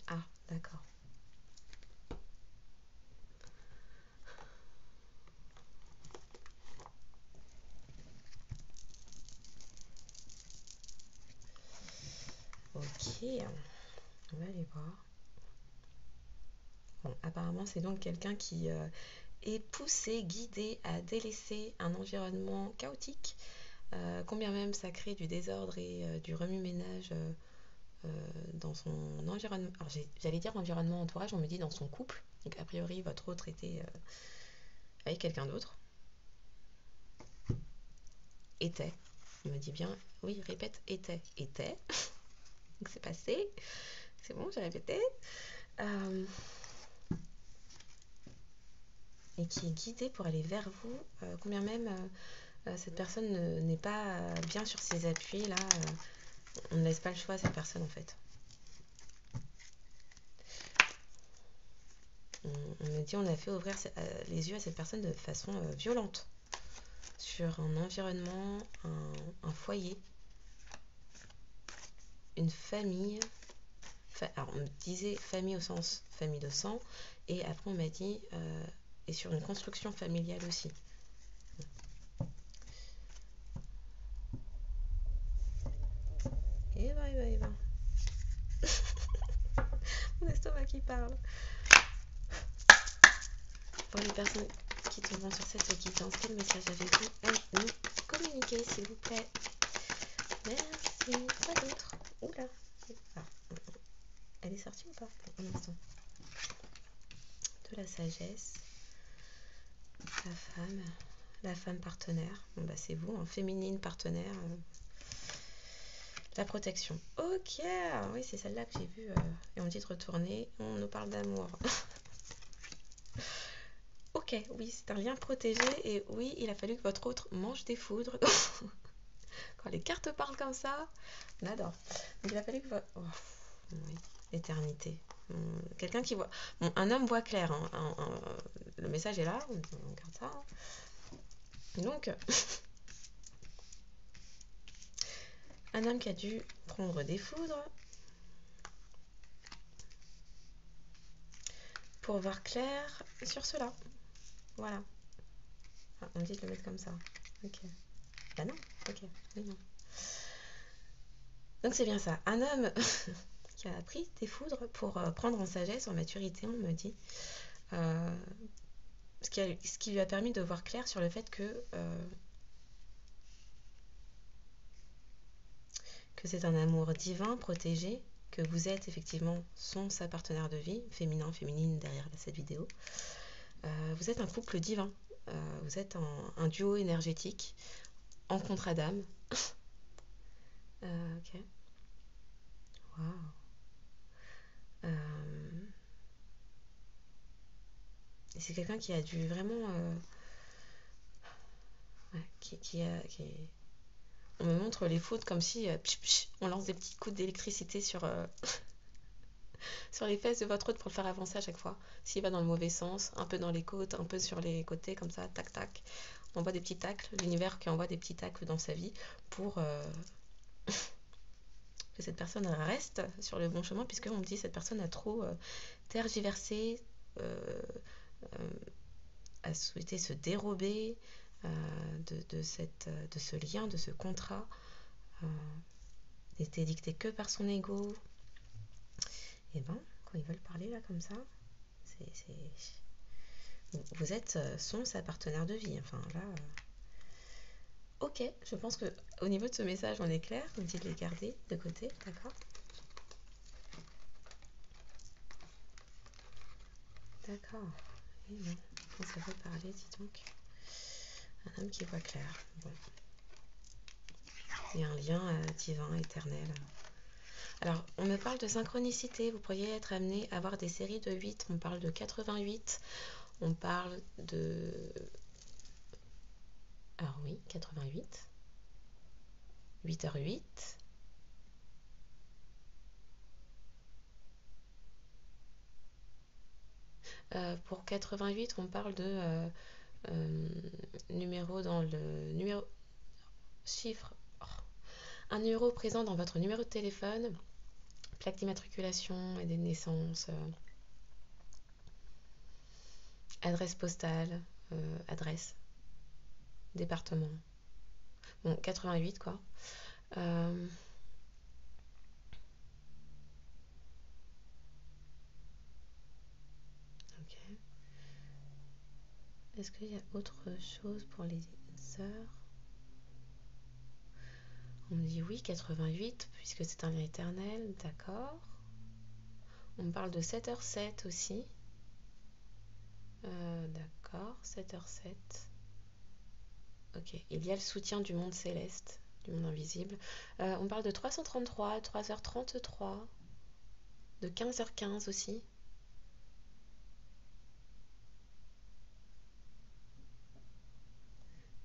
Ah, d'accord. Ok, on va aller voir. Bon, apparemment, c'est donc quelqu'un qui est poussé, guidé à délaisser un environnement chaotique, combien même ça crée du désordre et du remue-ménage dans son environnement. Alors, j'allais dire environnement entourage, on me dit dans son couple. Donc, a priori, votre autre était avec quelqu'un d'autre. Était. Il me dit bien, oui, répète, était. Était. Donc, c'est passé. C'est bon, j'ai répété. Et qui est guidé pour aller vers vous, combien même cette personne n'est pas bien sur ses appuis, là, on ne laisse pas le choix à cette personne en fait. On me dit on a fait ouvrir les yeux à cette personne de façon violente sur un environnement, un foyer, une famille. Alors on me disait famille au sens famille de sang, et après on m'a dit et sur une construction familiale aussi. Et ben. Mon estomac qui parle. Pour les personnes qui tomberont sur cette guidance, quel message avez-vous à nous communiquer, s'il vous plaît? Merci. Quoi d'autre? Oula. Ah. Elle est sortie ou pas? Un instant. De la sagesse. La femme partenaire. Bon bah c'est vous, hein. Féminine partenaire. La protection. Ok. Oui, c'est celle-là que j'ai vue. Et on me dit de retourner. On nous parle d'amour. Ok, oui, c'est un lien protégé. Et oui, il a fallu que votre autre mange des foudres. Quand les cartes parlent comme ça, on adore. Donc il a fallu que votre... Oh, oui, éternité. Quelqu'un qui voit... Bon, un homme voit clair. Hein. Le message est là, on regarde ça. Hein. Donc, un homme qui a dû prendre des foudres pour voir clair sur cela. Voilà. Ah, on me dit de le mettre comme ça. Ok. Bah non, ok. Oui, non. Donc c'est bien ça. Un homme qui a pris des foudres pour prendre en sagesse, en maturité, on me dit. Ce qui lui a permis de voir clair sur le fait que c'est un amour divin, protégé, que vous êtes effectivement sa partenaire de vie, féminin, féminine derrière cette vidéo. Vous êtes un couple divin. Vous êtes un duo énergétique en contrat d'âme. Ok. Waouh. Et c'est quelqu'un qui a dû vraiment... On me montre les foudres comme si on lance des petits coups d'électricité sur les fesses de votre autre pour le faire avancer à chaque fois. S'il va dans le mauvais sens, un peu dans les côtes, un peu sur les côtés, comme ça, tac tac. On envoie des petits tacles, l'univers qui envoie des petits tacles dans sa vie pour que cette personne reste sur le bon chemin, puisque on me dit cette personne a trop tergiversé, a souhaité se dérober de ce lien, de ce contrat, n'était dicté que par son ego. Et ben, quand ils veulent parler là comme ça, vous êtes sa partenaire de vie. Enfin là, ok, je pense que au niveau de ce message, on est clair. On dit de les garder de côté, d'accord? D'accord. Et non, quand ça veut parler, dis donc. Un homme qui voit clair. Bon. Il y a un lien divin, éternel. Alors, on me parle de synchronicité. Vous pourriez être amené à avoir des séries de 8. On parle de 88. On parle de... Alors oui, 88. 8h08. Pour 88, on parle de numéro dans le numéro chiffre. Oh. Un numéro présent dans votre numéro de téléphone, plaque d'immatriculation et des naissances, adresse postale, adresse, département. Bon, 88 quoi. Ok. Est-ce qu'il y a autre chose pour les heures? On me dit oui, 88, puisque c'est un lien éternel, d'accord. On me parle de 7h07 aussi. D'accord, 7h07. Ok, il y a le soutien du monde céleste, du monde invisible. On parle de 333, 3h33, de 15h15 aussi.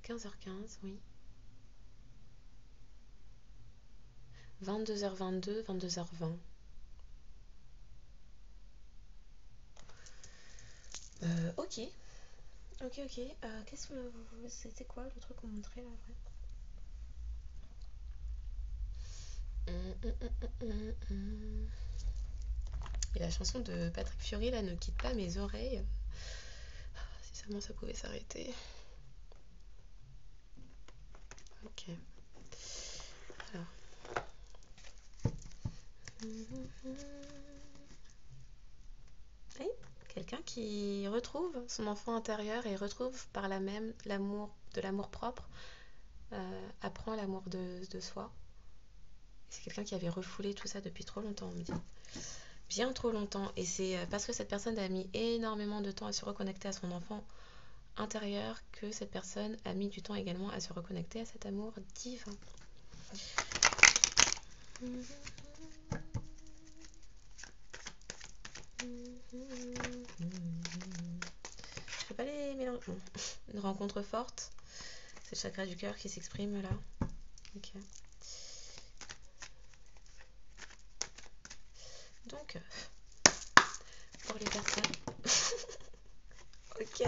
« 15h15, oui. 22h22, 22h20. Ok. Ok. Qu'est-ce que c'était quoi le truc qu'on montrait là après? Et la chanson de Patrick Fiori là ne quitte pas mes oreilles. Si seulement ça pouvait s'arrêter. Ok. Alors. Oui, quelqu'un qui retrouve son enfant intérieur et retrouve par là même l'amour, de l'amour propre, apprend l'amour de soi. C'est quelqu'un qui avait refoulé tout ça depuis trop longtemps, on me dit. Bien trop longtemps. Et c'est parce que cette personne a mis énormément de temps à se reconnecter à son enfant intérieur que cette personne a mis du temps également à se reconnecter à cet amour divin. Je fais pas les mélanges. Une rencontre forte. C'est le chakra du cœur qui s'exprime là. Ok. Donc, pour les personnes. Ok.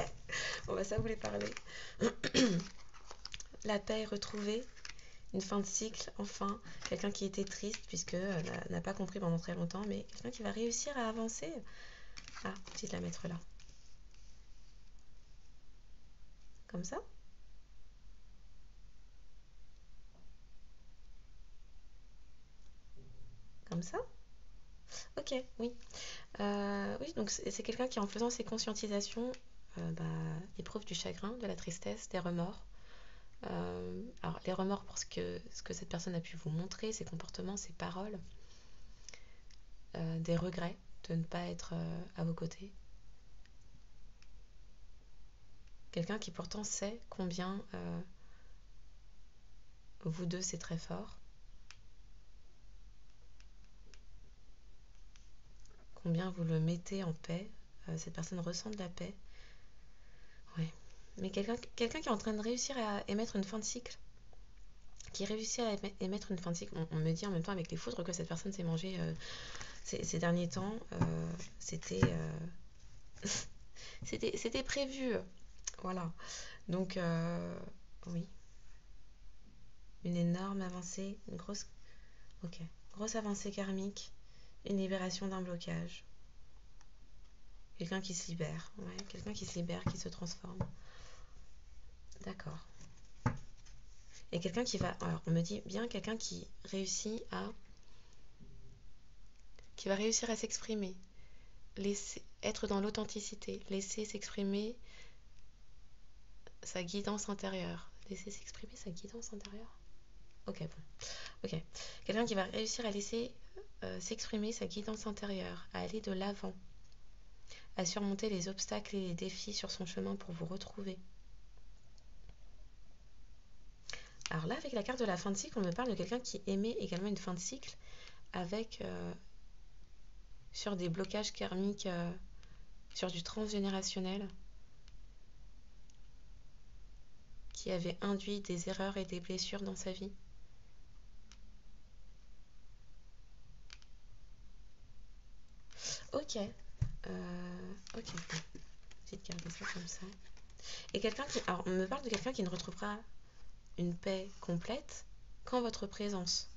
On va ça vous les parler. La paix est retrouvée. Une fin de cycle, enfin. Quelqu'un qui était triste puisque n'a pas compris pendant très longtemps, mais quelqu'un qui va réussir à avancer. Ah, je vais la mettre là. Comme ça. Comme ça. Ok, oui. Oui, donc c'est quelqu'un qui, en faisant ses conscientisations, éprouve du chagrin, de la tristesse, des remords. Alors, les remords pour ce que cette personne a pu vous montrer, ses comportements, ses paroles. Des regrets de ne pas être à vos côtés. Quelqu'un qui pourtant sait combien vous deux c'est très fort. Combien vous le mettez en paix. Cette personne ressent de la paix. Ouais. Mais quelqu'un qui est en train de réussir à émettre une fin de cycle. Qui réussit à émettre une fin de cycle. On me dit en même temps avec les foudres que cette personne s'est mangée ces derniers temps. C'était prévu. Voilà. Donc, oui. Une énorme avancée, une grosse avancée karmique, une libération d'un blocage. Quelqu'un qui se libère, qui se transforme. D'accord. Et quelqu'un qui va, alors on me dit bien quelqu'un qui va réussir à s'exprimer, être dans l'authenticité, laisser s'exprimer sa guidance intérieure. Laisser s'exprimer sa guidance intérieure. Ok, bon. Ok. Quelqu'un qui va réussir à laisser s'exprimer sa guidance intérieure, à aller de l'avant, à surmonter les obstacles et les défis sur son chemin pour vous retrouver. Alors là, avec la carte de la fin de cycle, on me parle de quelqu'un qui aimait également une fin de cycle avec sur des blocages karmiques, sur du transgénérationnel, qui avait induit des erreurs et des blessures dans sa vie. Ok. Ok, bon. Petite garder ça comme ça. Et quelqu'un qui... Alors, on me parle de quelqu'un qui ne retrouvera une paix complète qu'en votre présence.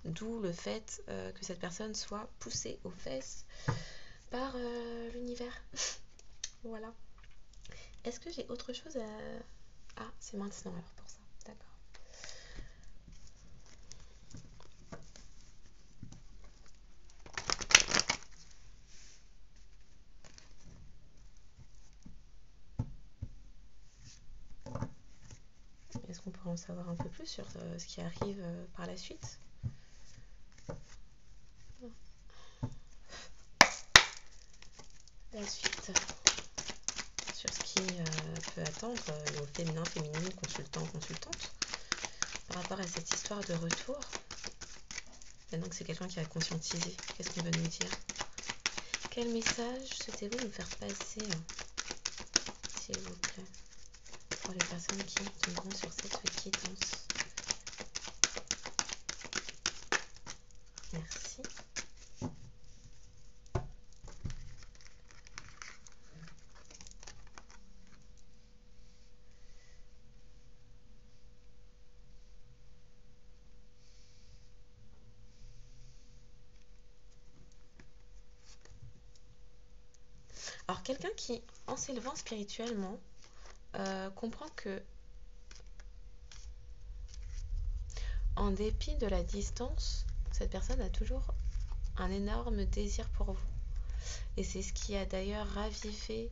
D'où le fait que cette personne soit poussée aux fesses par l'univers. Voilà. Est-ce que j'ai autre chose à... Ah, c'est maintenant alors pour ça. D'accord. Est-ce qu'on pourrait en savoir un peu plus sur ce qui arrive par la suite? La suite sur ce qui peut attendre nos féminins, féminines, consultants, consultantes par rapport à cette histoire de retour. Maintenant que c'est quelqu'un qui a conscientisé, qu'est-ce qu'il veut nous dire? Quel message souhaitez-vous nous faire passer, s'il vous plaît, pour les personnes qui tomberont sur cette quittance? Merci. Alors, quelqu'un qui, en s'élevant spirituellement, comprend que, en dépit de la distance, cette personne a toujours un énorme désir pour vous. Et c'est ce qui a d'ailleurs ravivé,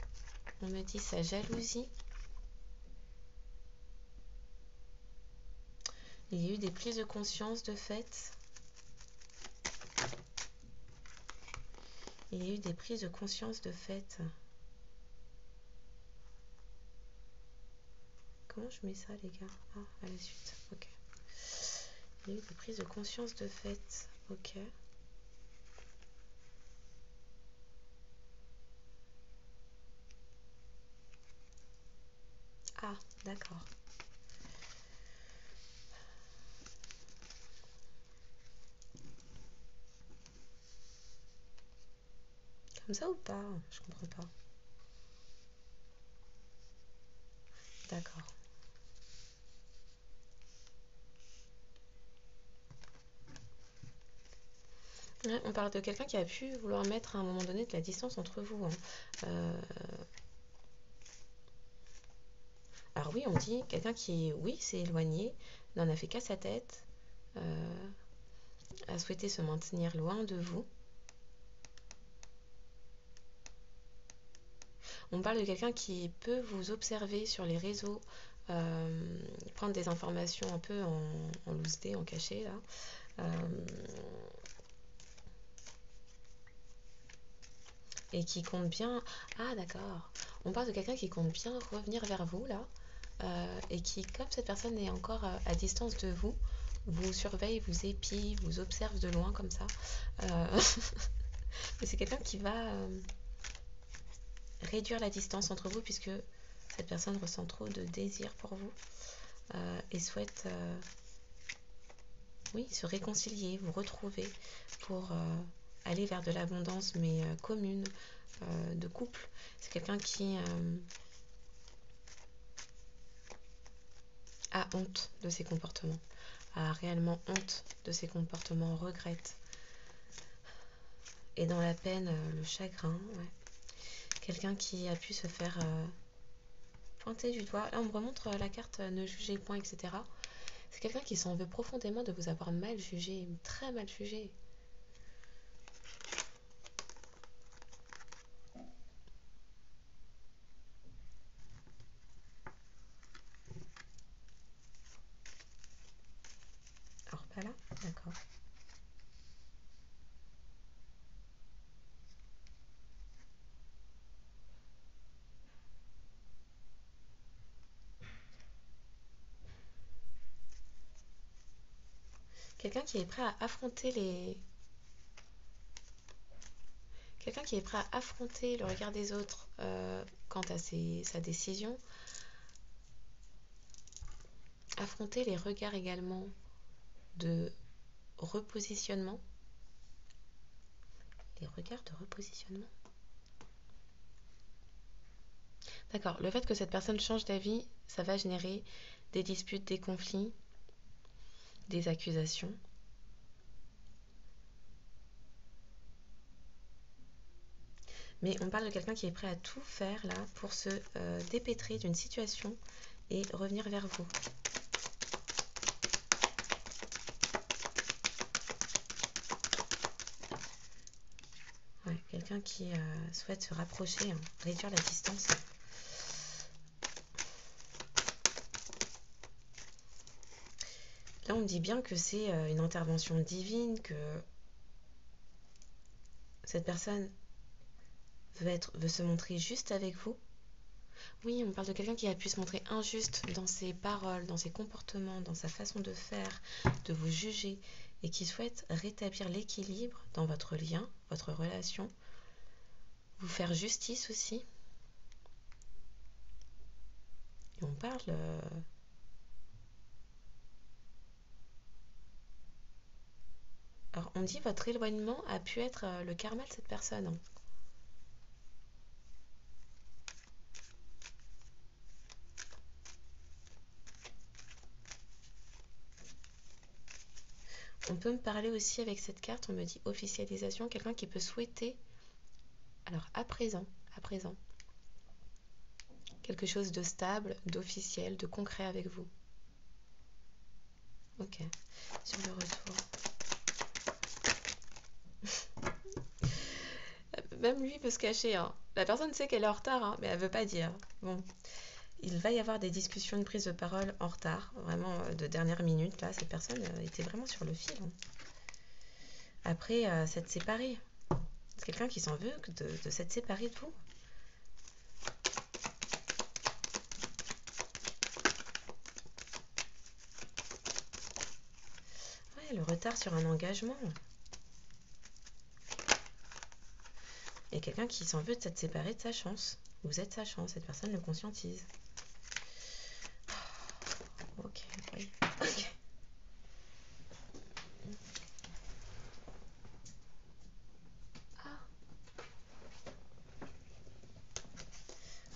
on me dit, sa jalousie. Il y a eu des prises de conscience de fait. Il y a eu des prises de conscience de fait. Comment je mets ça, les gars? Ah, à la suite. Ok. Il y a eu des prises de conscience de fait. Ok. Ah, d'accord. Comme ça ou pas? Je comprends pas. D'accord. Ouais, on parle de quelqu'un qui a pu vouloir mettre à un moment donné de la distance entre vous. Alors oui, on dit quelqu'un qui, oui, s'est éloigné, n'en a fait qu'à sa tête, a souhaité se maintenir loin de vous. On parle de quelqu'un qui peut vous observer sur les réseaux, prendre des informations un peu en loose day, en cachet, là. Et qui compte bien... Ah, d'accord. On parle de quelqu'un qui compte bien revenir vers vous, là. Et qui, comme cette personne est encore à distance de vous, vous surveille, vous épie, vous observe de loin, comme ça. Mais c'est quelqu'un qui va réduire la distance entre vous, puisque cette personne ressent trop de désir pour vous et souhaite oui, se réconcilier, vous retrouver pour aller vers de l'abondance, mais commune, de couple. C'est quelqu'un qui a honte de ses comportements, a réellement honte de ses comportements, regrette. Et dans la peine, le chagrin, ouais. Quelqu'un qui a pu se faire pointer du doigt. Là, on me remontre la carte ne jugez point, etc. C'est quelqu'un qui s'en veut profondément de vous avoir mal jugé, très mal jugé. Alors, pas là? D'accord. Quelqu'un qui est prêt à affronter quelqu'un qui est prêt à affronter le regard des autres quant à sa décision, affronter les regards également de repositionnement, les regards de repositionnement. D'accord, le fait que cette personne change d'avis, ça va générer des disputes, des conflits, des accusations. Mais on parle de quelqu'un qui est prêt à tout faire là pour se dépêtrer d'une situation et revenir vers vous. Ouais, quelqu'un qui souhaite se rapprocher, hein, réduire la distance. Là, on me dit bien que c'est une intervention divine, que cette personne veut se montrer juste avec vous. Oui, on parle de quelqu'un qui a pu se montrer injuste dans ses paroles, dans ses comportements, dans sa façon de faire, de vous juger, et qui souhaite rétablir l'équilibre dans votre lien, votre relation, vous faire justice aussi. Et on parle... Alors, on dit votre éloignement a pu être le karma de cette personne. Hein. On peut me parler aussi avec cette carte, on me dit officialisation, quelqu'un qui peut souhaiter, alors à présent, quelque chose de stable, d'officiel, de concret avec vous. Ok, sur le retour. Même lui peut se cacher. Hein. La personne sait qu'elle est en retard, hein, mais elle veut pas dire. Bon, il va y avoir des discussions, une prise de parole en retard, vraiment de dernière minute. Là, cette personne était vraiment sur le fil. Hein. Après, s'être séparée. C'est quelqu'un qui s'en veut de s'être séparé de vous. Ouais, le retard sur un engagement. Et quelqu'un qui s'en veut de s'être séparé de sa chance. Vous êtes sa chance, cette personne le conscientise. Ok, oui. Ok. Ah.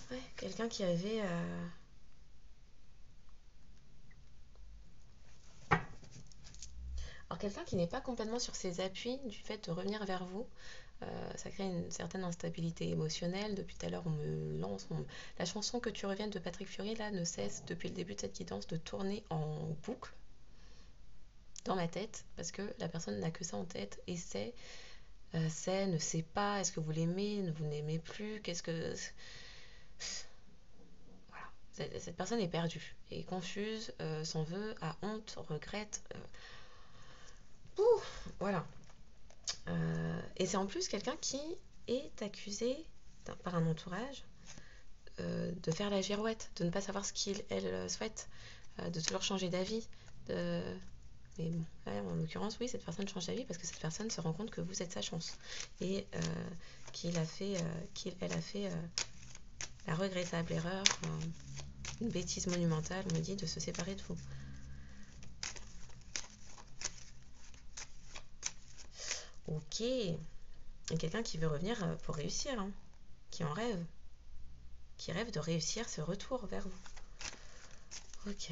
Ouais, quelqu'un qui avait... Alors quelqu'un qui n'est pas complètement sur ses appuis du fait de revenir vers vous, ça crée une certaine instabilité émotionnelle. Depuis tout à l'heure, on me lance... La chanson Que tu reviennes de Patrick Fiori, là, ne cesse depuis le début de cette guidance de tourner en boucle dans ma tête, parce que la personne n'a que ça en tête et sait, ne sait pas, est-ce que vous l'aimez, vous n'aimez plus, qu'est-ce que... Voilà. Cette personne est perdue, est confuse, s'en veut, a honte, regrette. Voilà. Et c'est en plus quelqu'un qui est accusé par un entourage de faire la girouette, de ne pas savoir ce qu'elle souhaite, de toujours changer d'avis. Mais bon, là, en l'occurrence, oui, cette personne change d'avis parce que cette personne se rend compte que vous êtes sa chance et qu'elle a fait la regrettable erreur, une bêtise monumentale, on me dit, de se séparer de vous. Ok. Et quelqu'un qui veut revenir pour réussir, hein, qui en rêve, qui rêve de réussir ce retour vers vous. Ok.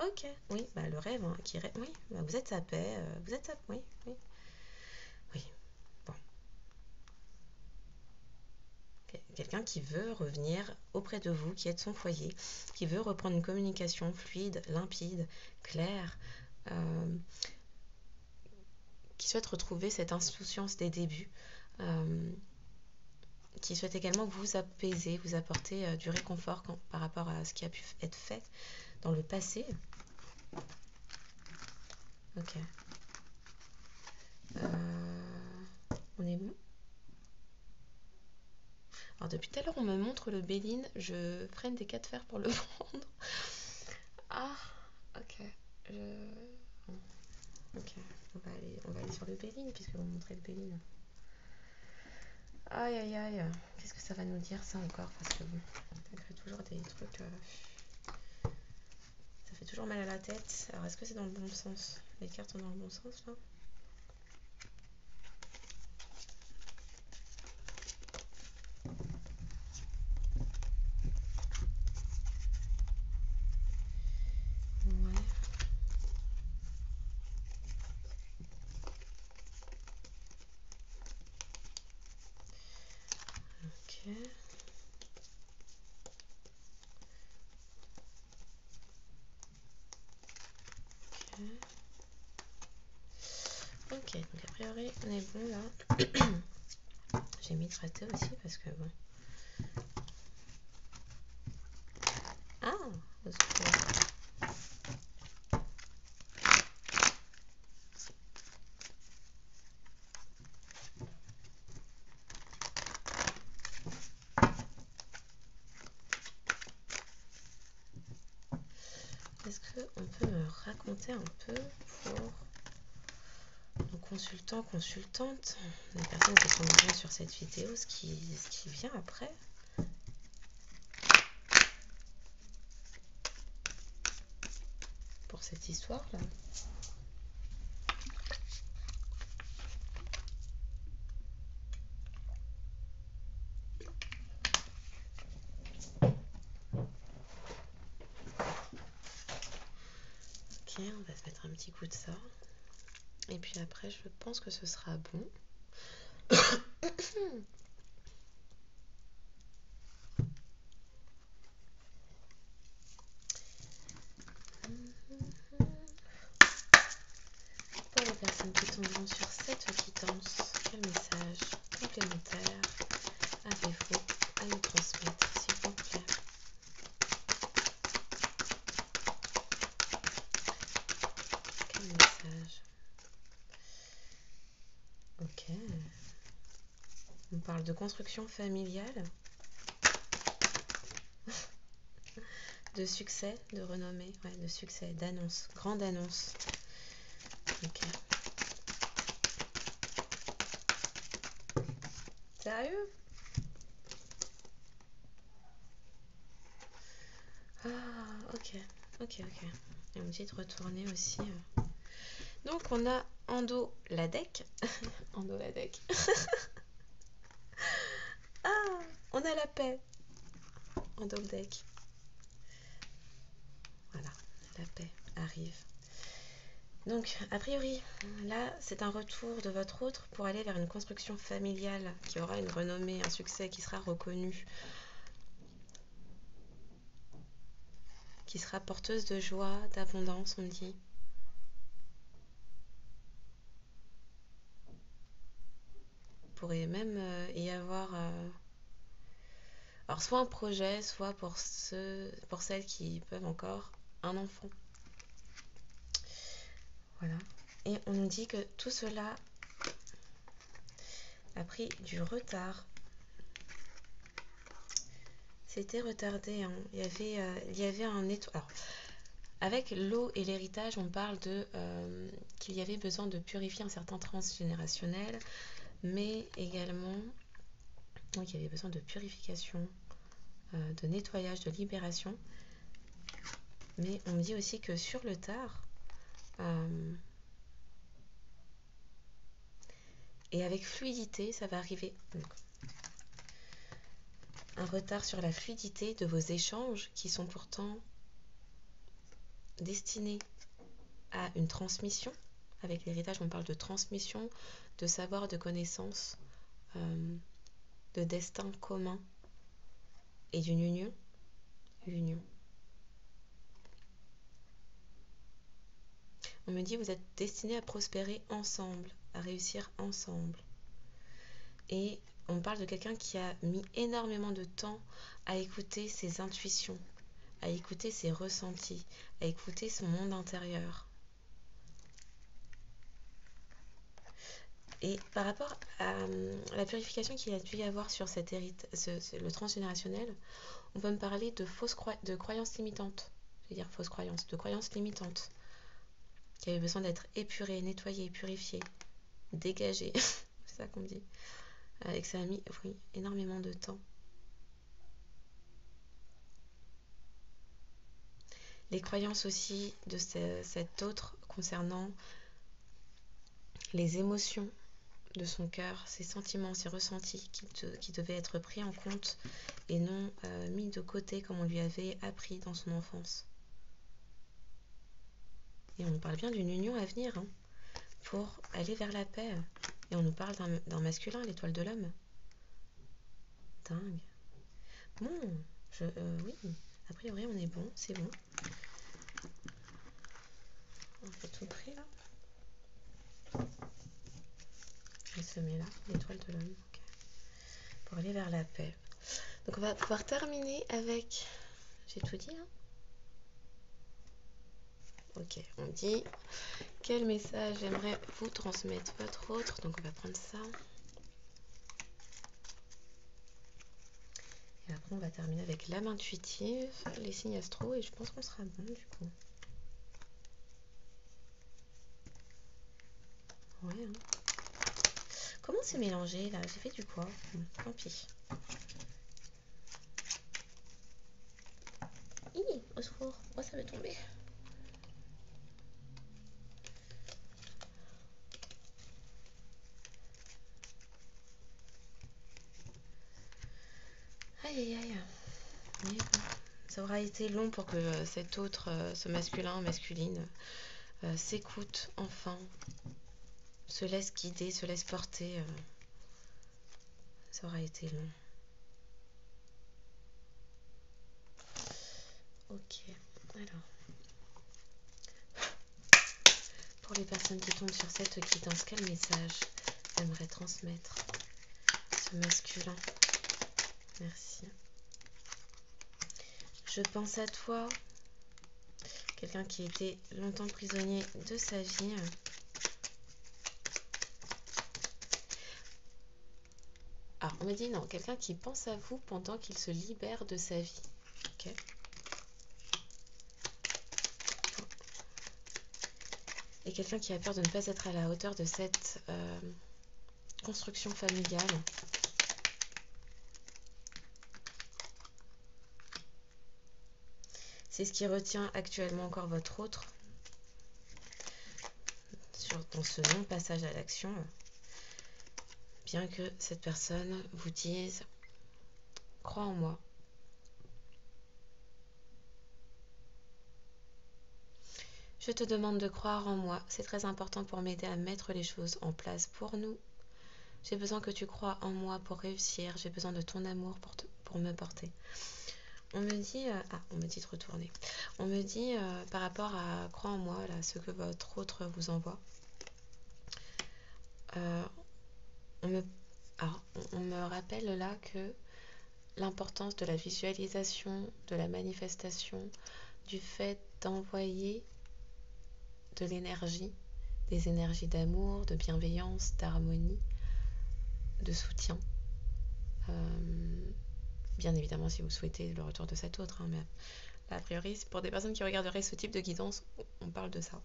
Ok, oui, bah le rêve, hein, qui rêve, oui, bah vous êtes sa paix, vous êtes sa, oui, oui, oui, bon. Quelqu'un qui veut revenir auprès de vous, qui est de son foyer, qui veut reprendre une communication fluide, limpide, claire, qui souhaite retrouver cette insouciance des débuts, qui souhaite également vous apaiser, vous apporter du réconfort par rapport à ce qui a pu être fait dans le passé. Ok. On est bon. Alors depuis tout à l'heure on me montre le Béline, je freine des cas de fer pour le prendre. Ah, ok. Ok, on va aller sur le Béline puisque vous me montrez le Béline. Aïe aïe aïe. Qu'est-ce que ça va nous dire ça encore? Parce que bon, ça crée toujours des trucs. Ça fait toujours mal à la tête. Alors est-ce que c'est dans le bon sens? Les cartes sont dans le bon sens là? Ouais. Ok. Ok, donc a priori on est bon là. J'ai mis traité aussi parce que bon. Ah, au secours. Est-ce qu'on peut me raconter un peu pour nos consultants, consultantes, les personnes qui sont déjà sur cette vidéo, ce qui vient après? Pour cette histoire-là. Ok, on va se mettre un petit coup de ça. Et puis après, je pense que ce sera bon. Pour les personnes qui tomberont sur cette quittance, quel message complémentaire avez-vous à nous transmettre, s'il vous plaît? Quel message? Ok. On parle de construction familiale, de succès, de renommée, ouais, de succès, d'annonce, grande annonce. Ok. Sérieux? Ah, ok, ok. Et on me dit de retourner aussi. Donc on a Ando la deck. Ando la deck. Ah, on a la paix. Ando le deck. Voilà, la paix arrive. Donc, a priori, là, c'est un retour de votre autre pour aller vers une construction familiale qui aura une renommée, un succès qui sera reconnu, qui sera porteuse de joie, d'abondance, on me dit. Pourrait même y avoir alors soit un projet, soit pour celles qui peuvent encore, un enfant. Voilà. Et on nous dit que tout cela a pris du retard. C'était retardé, hein. Il y avait un nettoyage. Avec l'eau et l'héritage, on parle de qu'il y avait besoin de purifier un certain transgénérationnel, mais également donc il y avait besoin de purification, de nettoyage, de libération. Mais on me dit aussi que sur le tard, et avec fluidité, ça va arriver. Donc, un retard sur la fluidité de vos échanges qui sont pourtant destinés à une transmission. Avec l'héritage, on parle de transmission, de savoir, de connaissances, de destin commun et d'une union. On me dit vous êtes destinés à prospérer ensemble, à réussir ensemble. Et on parle de quelqu'un qui a mis énormément de temps à écouter ses intuitions, à écouter ses ressentis, à écouter son monde intérieur. Et par rapport à la purification qu'il a dû y avoir sur le transgénérationnel, on peut me parler de croyances limitantes. Je veux dire fausses croyances, de croyances limitantes qui avaient besoin d'être épurées, nettoyées, purifiées, dégagées. C'est ça qu'on me dit. et que ça a mis, oui, énormément de temps. Les croyances aussi de cet autre concernant les émotions de son cœur, ses sentiments, ses ressentis qui devaient être pris en compte et non mis de côté comme on lui avait appris dans son enfance. Et on parle bien d'une union à venir hein, pour aller vers la paix. Et on nous parle d'un masculin, l'étoile de l'homme. Dingue. Bon, oui, a priori on est bon, c'est bon. On fait tout près là. Je se met là, l'étoile de l'homme. Okay. Pour aller vers la paix. Donc on va pouvoir terminer avec... J'ai tout dit hein. Ok, on dit quel message j'aimerais vous transmettre votre autre. Donc on va prendre ça. Et après on va terminer avec l'âme intuitive, les signes astro et je pense qu'on sera bon du coup. Ouais. Hein. Comment c'est mélangé là? J'ai fait du quoi? Tant pis. Au secours, moi ça va tomber. Aïe aïe aïe. Mais bon, ça aura été long pour que cet autre, ce masculin, masculine, s'écoute enfin, se laisse guider, se laisse porter. Ça aura été long. Ok, alors. Pour les personnes qui tombent sur cette guidance, quel message j'aimerais transmettre ce masculin? Merci. Je pense à toi, quelqu'un qui était longtemps prisonnier de sa vie. Alors, on me dit non, quelqu'un qui pense à vous pendant qu'il se libère de sa vie. Ok. Et quelqu'un qui a peur de ne pas être à la hauteur de cette construction familiale. C'est ce qui retient actuellement encore votre autre dans ce non-passage à l'action. Bien que cette personne vous dise « Crois en moi ». Je te demande de croire en moi. C'est très important pour m'aider à mettre les choses en place pour nous. J'ai besoin que tu crois en moi pour réussir. J'ai besoin de ton amour pour me porter. On me dit, on me dit de retourner. On me dit par rapport à crois en moi, là, ce que votre autre vous envoie. On me rappelle là que l'importance de la visualisation, de la manifestation, du fait d'envoyer de l'énergie, des énergies d'amour, de bienveillance, d'harmonie, de soutien. Bien évidemment, si vous souhaitez le retour de cet autre, hein, mais là, a priori, pour des personnes qui regarderaient ce type de guidance, on parle de ça.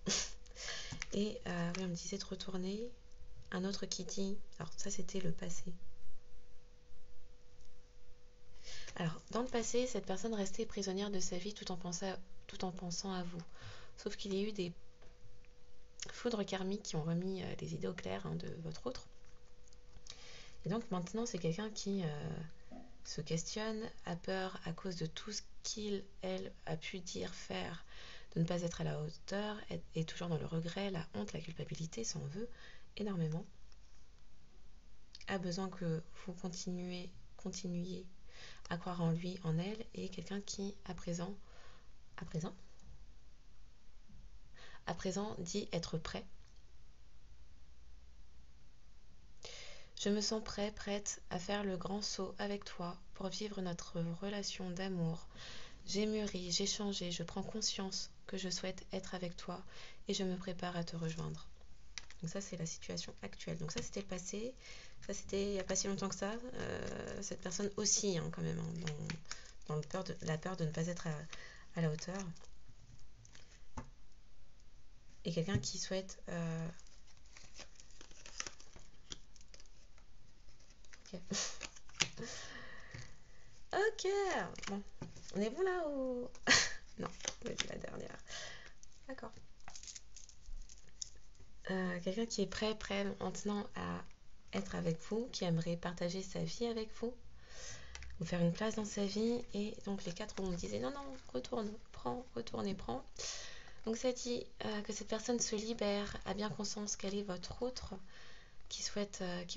Et oui, on me disait de retourner. Un autre qui dit, alors ça c'était le passé. Alors, dans le passé, cette personne restait prisonnière de sa vie tout en pensant à vous. Sauf qu'il y a eu des foudres karmiques qui ont remis les idées au clair hein, de votre autre. Et donc maintenant, c'est quelqu'un qui se questionne, a peur à cause de tout ce qu'il, elle, a pu dire, faire, de ne pas être à la hauteur, est toujours dans le regret, la honte, la culpabilité, s'en veut énormément. A besoin que vous continuiez à croire en lui, en elle, et quelqu'un qui, à présent dit être prêt. Je me sens prêt, prête à faire le grand saut avec toi pour vivre notre relation d'amour. J'ai mûri, j'ai changé, je prends conscience que je souhaite être avec toi et je me prépare à te rejoindre. Donc ça, c'est la situation actuelle. Donc ça, c'était le passé. Ça, c'était il n'y a pas si longtemps que ça. Cette personne aussi, hein, quand même, hein, dans la peur de ne pas être à la hauteur. Et quelqu'un qui souhaite Ok. Ok. Bon. On est bon là ou... Non, c'est la dernière. D'accord. Quelqu'un qui est prêt maintenant à être avec vous, qui aimerait partager sa vie avec vous, vous faire une place dans sa vie. Et donc les 4 vous me disiez non, retourne, prends, retourne et prends. Donc ça dit que cette personne se libère, a bien conscience qu'elle est votre autre, qui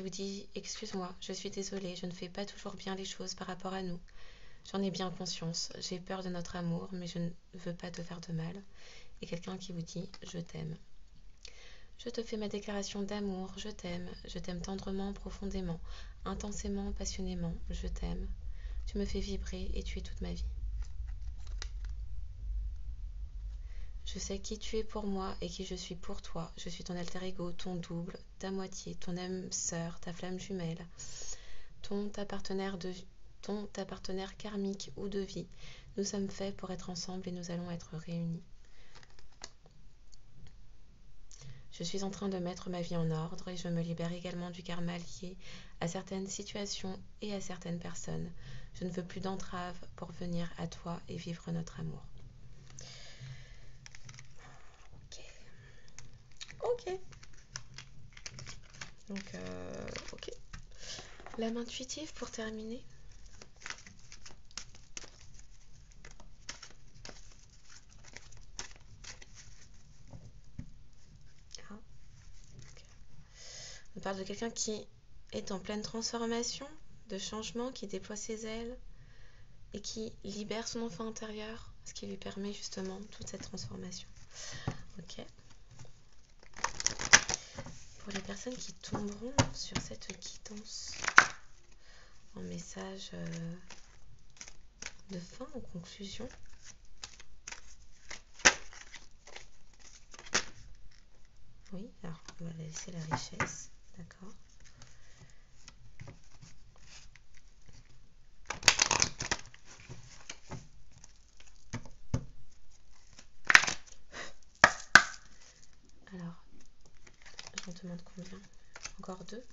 vous dit excuse-moi, je suis désolée, je ne fais pas toujours bien les choses par rapport à nous. J'en ai bien conscience, j'ai peur de notre amour, mais je ne veux pas te faire de mal. Et quelqu'un qui vous dit je t'aime. Je te fais ma déclaration d'amour, je t'aime tendrement, profondément, intensément, passionnément, je t'aime. Tu me fais vibrer et tu es toute ma vie. Je sais qui tu es pour moi et qui je suis pour toi. Je suis ton alter ego, ton double, ta moitié, ton âme sœur, ta flamme jumelle, ta partenaire karmique ou de vie. Nous sommes faits pour être ensemble et nous allons être réunis. Je suis en train de mettre ma vie en ordre et je me libère également du karma lié à certaines situations et à certaines personnes. Je ne veux plus d'entraves pour venir à toi et vivre notre amour. Ok. Donc, ok. L'âme intuitive pour terminer. Ah, ok. On parle de quelqu'un qui est en pleine transformation, de changement, qui déploie ses ailes et qui libère son enfant intérieur, ce qui lui permet justement toute cette transformation. Ok. Pour les personnes qui tomberont sur cette guidance en message de fin ou conclusion, oui, alors on va laisser la richesse, d'accord. Alors, j'en demande combien? Encore deux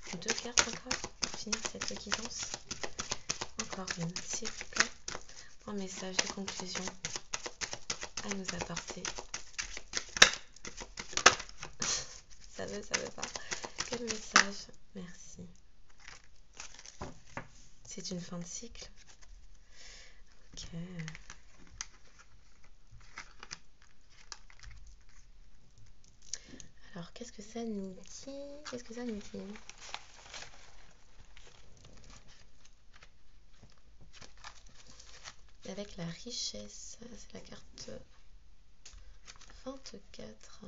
cartes encore pour finir cette guidance. Encore une, s'il vous plaît. Un message de conclusion à nous apporter. Ça veut pas. Quel message? Merci. C'est une fin de cycle. Ok. Alors, qu'est-ce que ça nous dit? Avec la richesse, c'est la carte 24.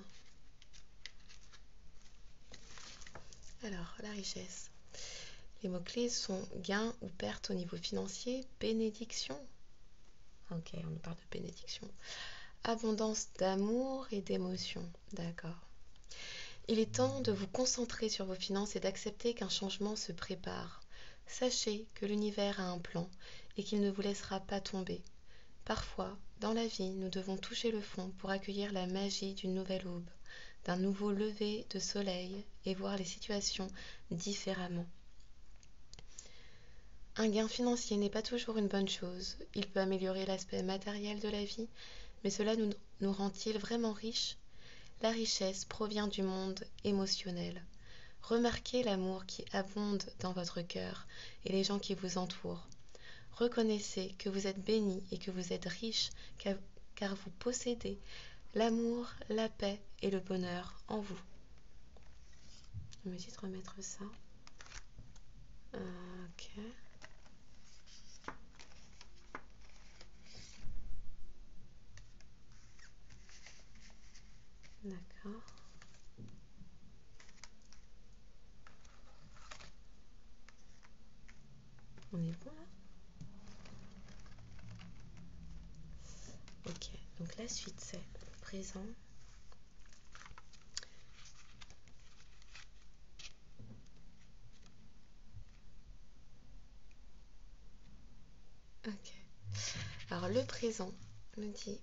Alors, la richesse. Les mots-clés sont gain ou perte au niveau financier, bénédiction. Ok, on nous parle de bénédiction. Abondance d'amour et d'émotion. D'accord. Il est temps de vous concentrer sur vos finances et d'accepter qu'un changement se prépare. Sachez que l'univers a un plan et qu'il ne vous laissera pas tomber. Parfois, dans la vie, nous devons toucher le fond pour accueillir la magie d'une nouvelle aube, d'un nouveau lever de soleil et voir les situations différemment. Un gain financier n'est pas toujours une bonne chose. Il peut améliorer l'aspect matériel de la vie, mais cela nous rend-il vraiment riches? La richesse provient du monde émotionnel. Remarquez l'amour qui abonde dans votre cœur et les gens qui vous entourent. Reconnaissez que vous êtes béni et que vous êtes riche car vous possédez l'amour, la paix et le bonheur en vous. Je vais essayer de remettre ça. Ok. D'accord. On est bon là? Ok, donc la suite c'est présent. Ok. Alors le présent me dit: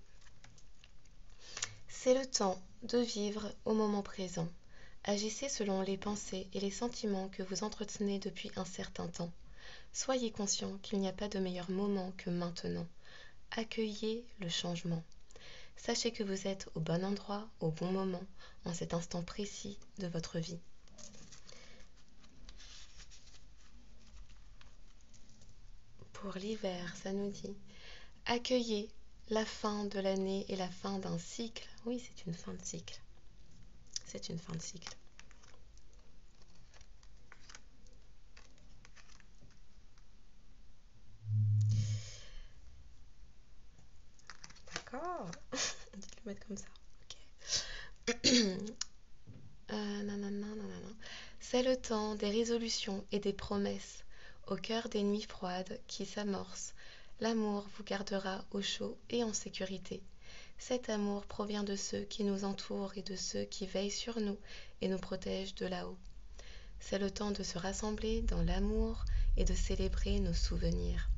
c'est le temps de vivre au moment présent. Agissez selon les pensées et les sentiments que vous entretenez depuis un certain temps. Soyez conscient qu'il n'y a pas de meilleur moment que maintenant. Accueillez le changement. Sachez que vous êtes au bon endroit, au bon moment, en cet instant précis de votre vie. Pour l'hiver, ça nous dit « Accueillez la fin de l'année et la fin d'un cycle. » Oui, c'est une fin de cycle. C'est une fin de cycle. D'accord. On dit de le mettre comme ça. Ok. C'est le temps des résolutions et des promesses. Au cœur des nuits froides qui s'amorcent, l'amour vous gardera au chaud et en sécurité. Cet amour provient de ceux qui nous entourent et de ceux qui veillent sur nous et nous protègent de là-haut. C'est le temps de se rassembler dans l'amour et de célébrer nos souvenirs.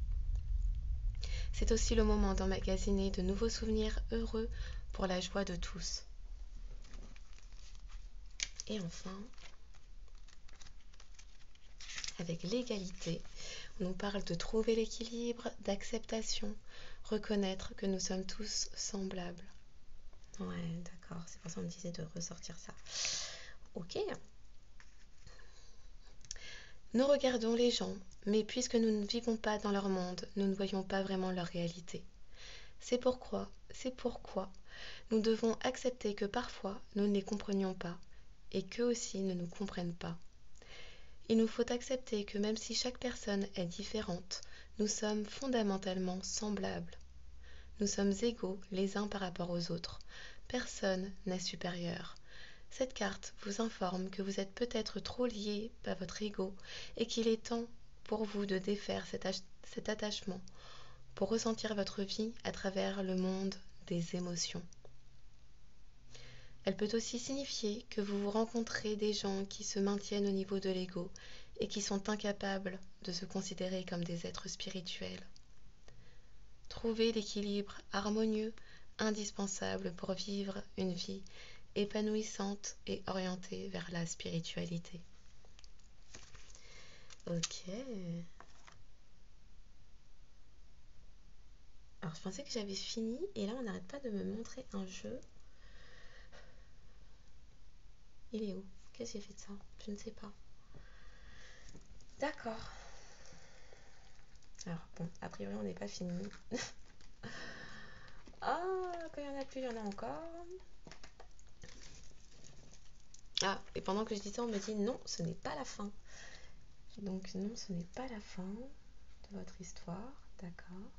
C'est aussi le moment d'emmagasiner de nouveaux souvenirs heureux pour la joie de tous. Et enfin, avec l'égalité, on nous parle de trouver l'équilibre, d'acceptation, reconnaître que nous sommes tous semblables. Ouais, d'accord, c'est pour ça qu'on me disait de ressortir ça. Ok. Nous regardons les gens, mais puisque nous ne vivons pas dans leur monde, nous ne voyons pas vraiment leur réalité. C'est pourquoi nous devons accepter que parfois nous ne les comprenions pas et qu'eux aussi ne nous comprennent pas. Il nous faut accepter que même si chaque personne est différente, nous sommes fondamentalement semblables. Nous sommes égaux les uns par rapport aux autres. Personne n'est supérieur. Cette carte vous informe que vous êtes peut-être trop liés à votre ego et qu'il est temps pour vous de défaire cet attachement pour ressentir votre vie à travers le monde des émotions. Elle peut aussi signifier que vous rencontrez des gens qui se maintiennent au niveau de l'ego et qui sont incapables de se considérer comme des êtres spirituels. Trouvez l'équilibre harmonieux indispensable pour vivre une vie épanouissante et orientée vers la spiritualité. Ok. Alors je pensais que j'avais fini et là on n'arrête pas de me montrer un jeu. Il est où? Qu'est-ce que j'ai fait de ça? Je ne sais pas. D'accord. Alors bon, a priori on n'est pas fini. Ah, quand il n'y en a plus, il y en a encore. Ah, et pendant que je dis ça, on me dit non, ce n'est pas la fin. Donc non, ce n'est pas la fin de votre histoire. D'accord.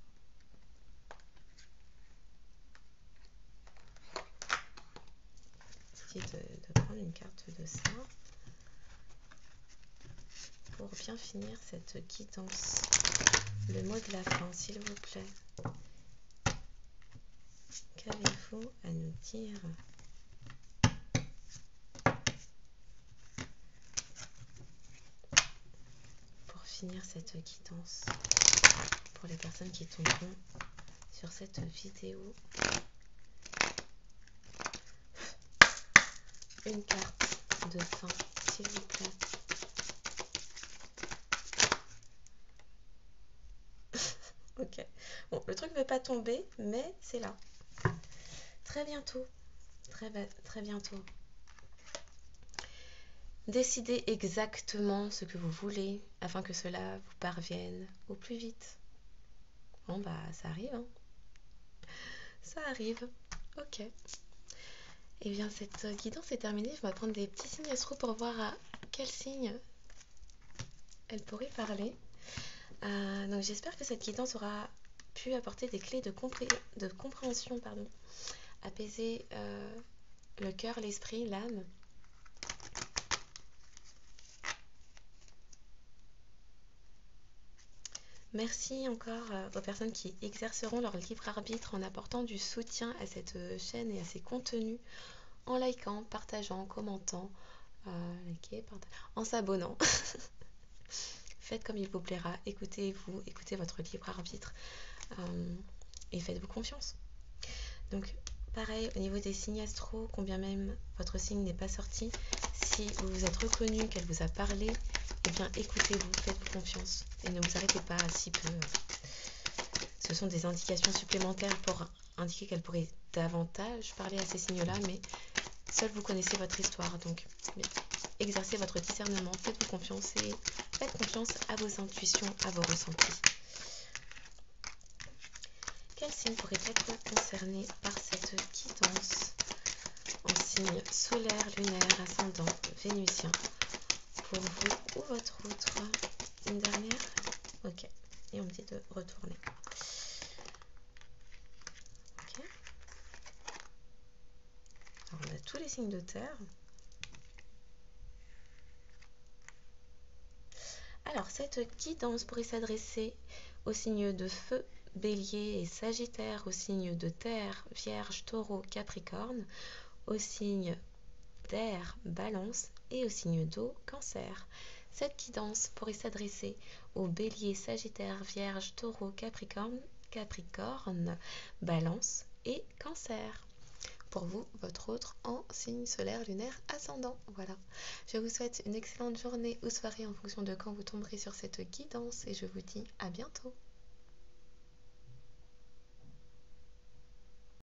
Essayez de prendre une carte de ça pour bien finir cette guidance. Le mot de la fin, s'il vous plaît. Qu'avez-vous à nous dire? Pour finir cette guidance, pour les personnes qui tomberont sur cette vidéo, une carte de fin, s'il vous plaît. Ok. Bon, le truc ne veut pas tomber, mais c'est là. Très bientôt. Très bientôt. Décidez exactement ce que vous voulez afin que cela vous parvienne au plus vite. Bon, bah, ça arrive, hein. Ça arrive. Ok. Et bien, cette guidance est terminée. Je vais prendre des petits signes astro pour voir à quel signe elle pourrait parler. Donc, j'espère que cette guidance aura pu apporter des clés de compréhension, apaiser le cœur, l'esprit, l'âme. Merci encore aux personnes qui exerceront leur libre arbitre en apportant du soutien à cette chaîne et à ses contenus, en likant, partageant, commentant, en s'abonnant. Faites comme il vous plaira, écoutez-vous, écoutez votre libre arbitre et faites-vous confiance. Donc, Pareil, au niveau des signes astro, combien même votre signe n'est pas sorti, si vous vous êtes reconnu, qu'elle vous a parlé, eh bien écoutez-vous, faites-vous confiance et ne vous arrêtez pas à si peu. Ce sont des indications supplémentaires pour indiquer qu'elle pourrait davantage parler à ces signes-là, mais seul vous connaissez votre histoire, donc exercez votre discernement, faites-vous confiance et faites confiance à vos intuitions, à vos ressentis. Quel signe pourrait être concerné par cette guidance en signe solaire, lunaire, ascendant, vénusien pour vous ou votre autre? Une dernière? Ok, et on me dit de retourner. Ok. Alors on a tous les signes de terre. Alors cette guidance pourrait s'adresser aux signes de feu, Bélier et Sagittaire, aux signes de terre, Vierge, Taureau, Capricorne, aux signes d'air, Balance et aux signes d'eau, Cancer. Cette guidance pourrait s'adresser aux Bélier, Sagittaire, Vierge, Taureau, Capricorne, Balance et Cancer. Pour vous, votre autre en signe solaire, lunaire, ascendant. Voilà. Je vous souhaite une excellente journée ou soirée en fonction de quand vous tomberez sur cette guidance et je vous dis à bientôt.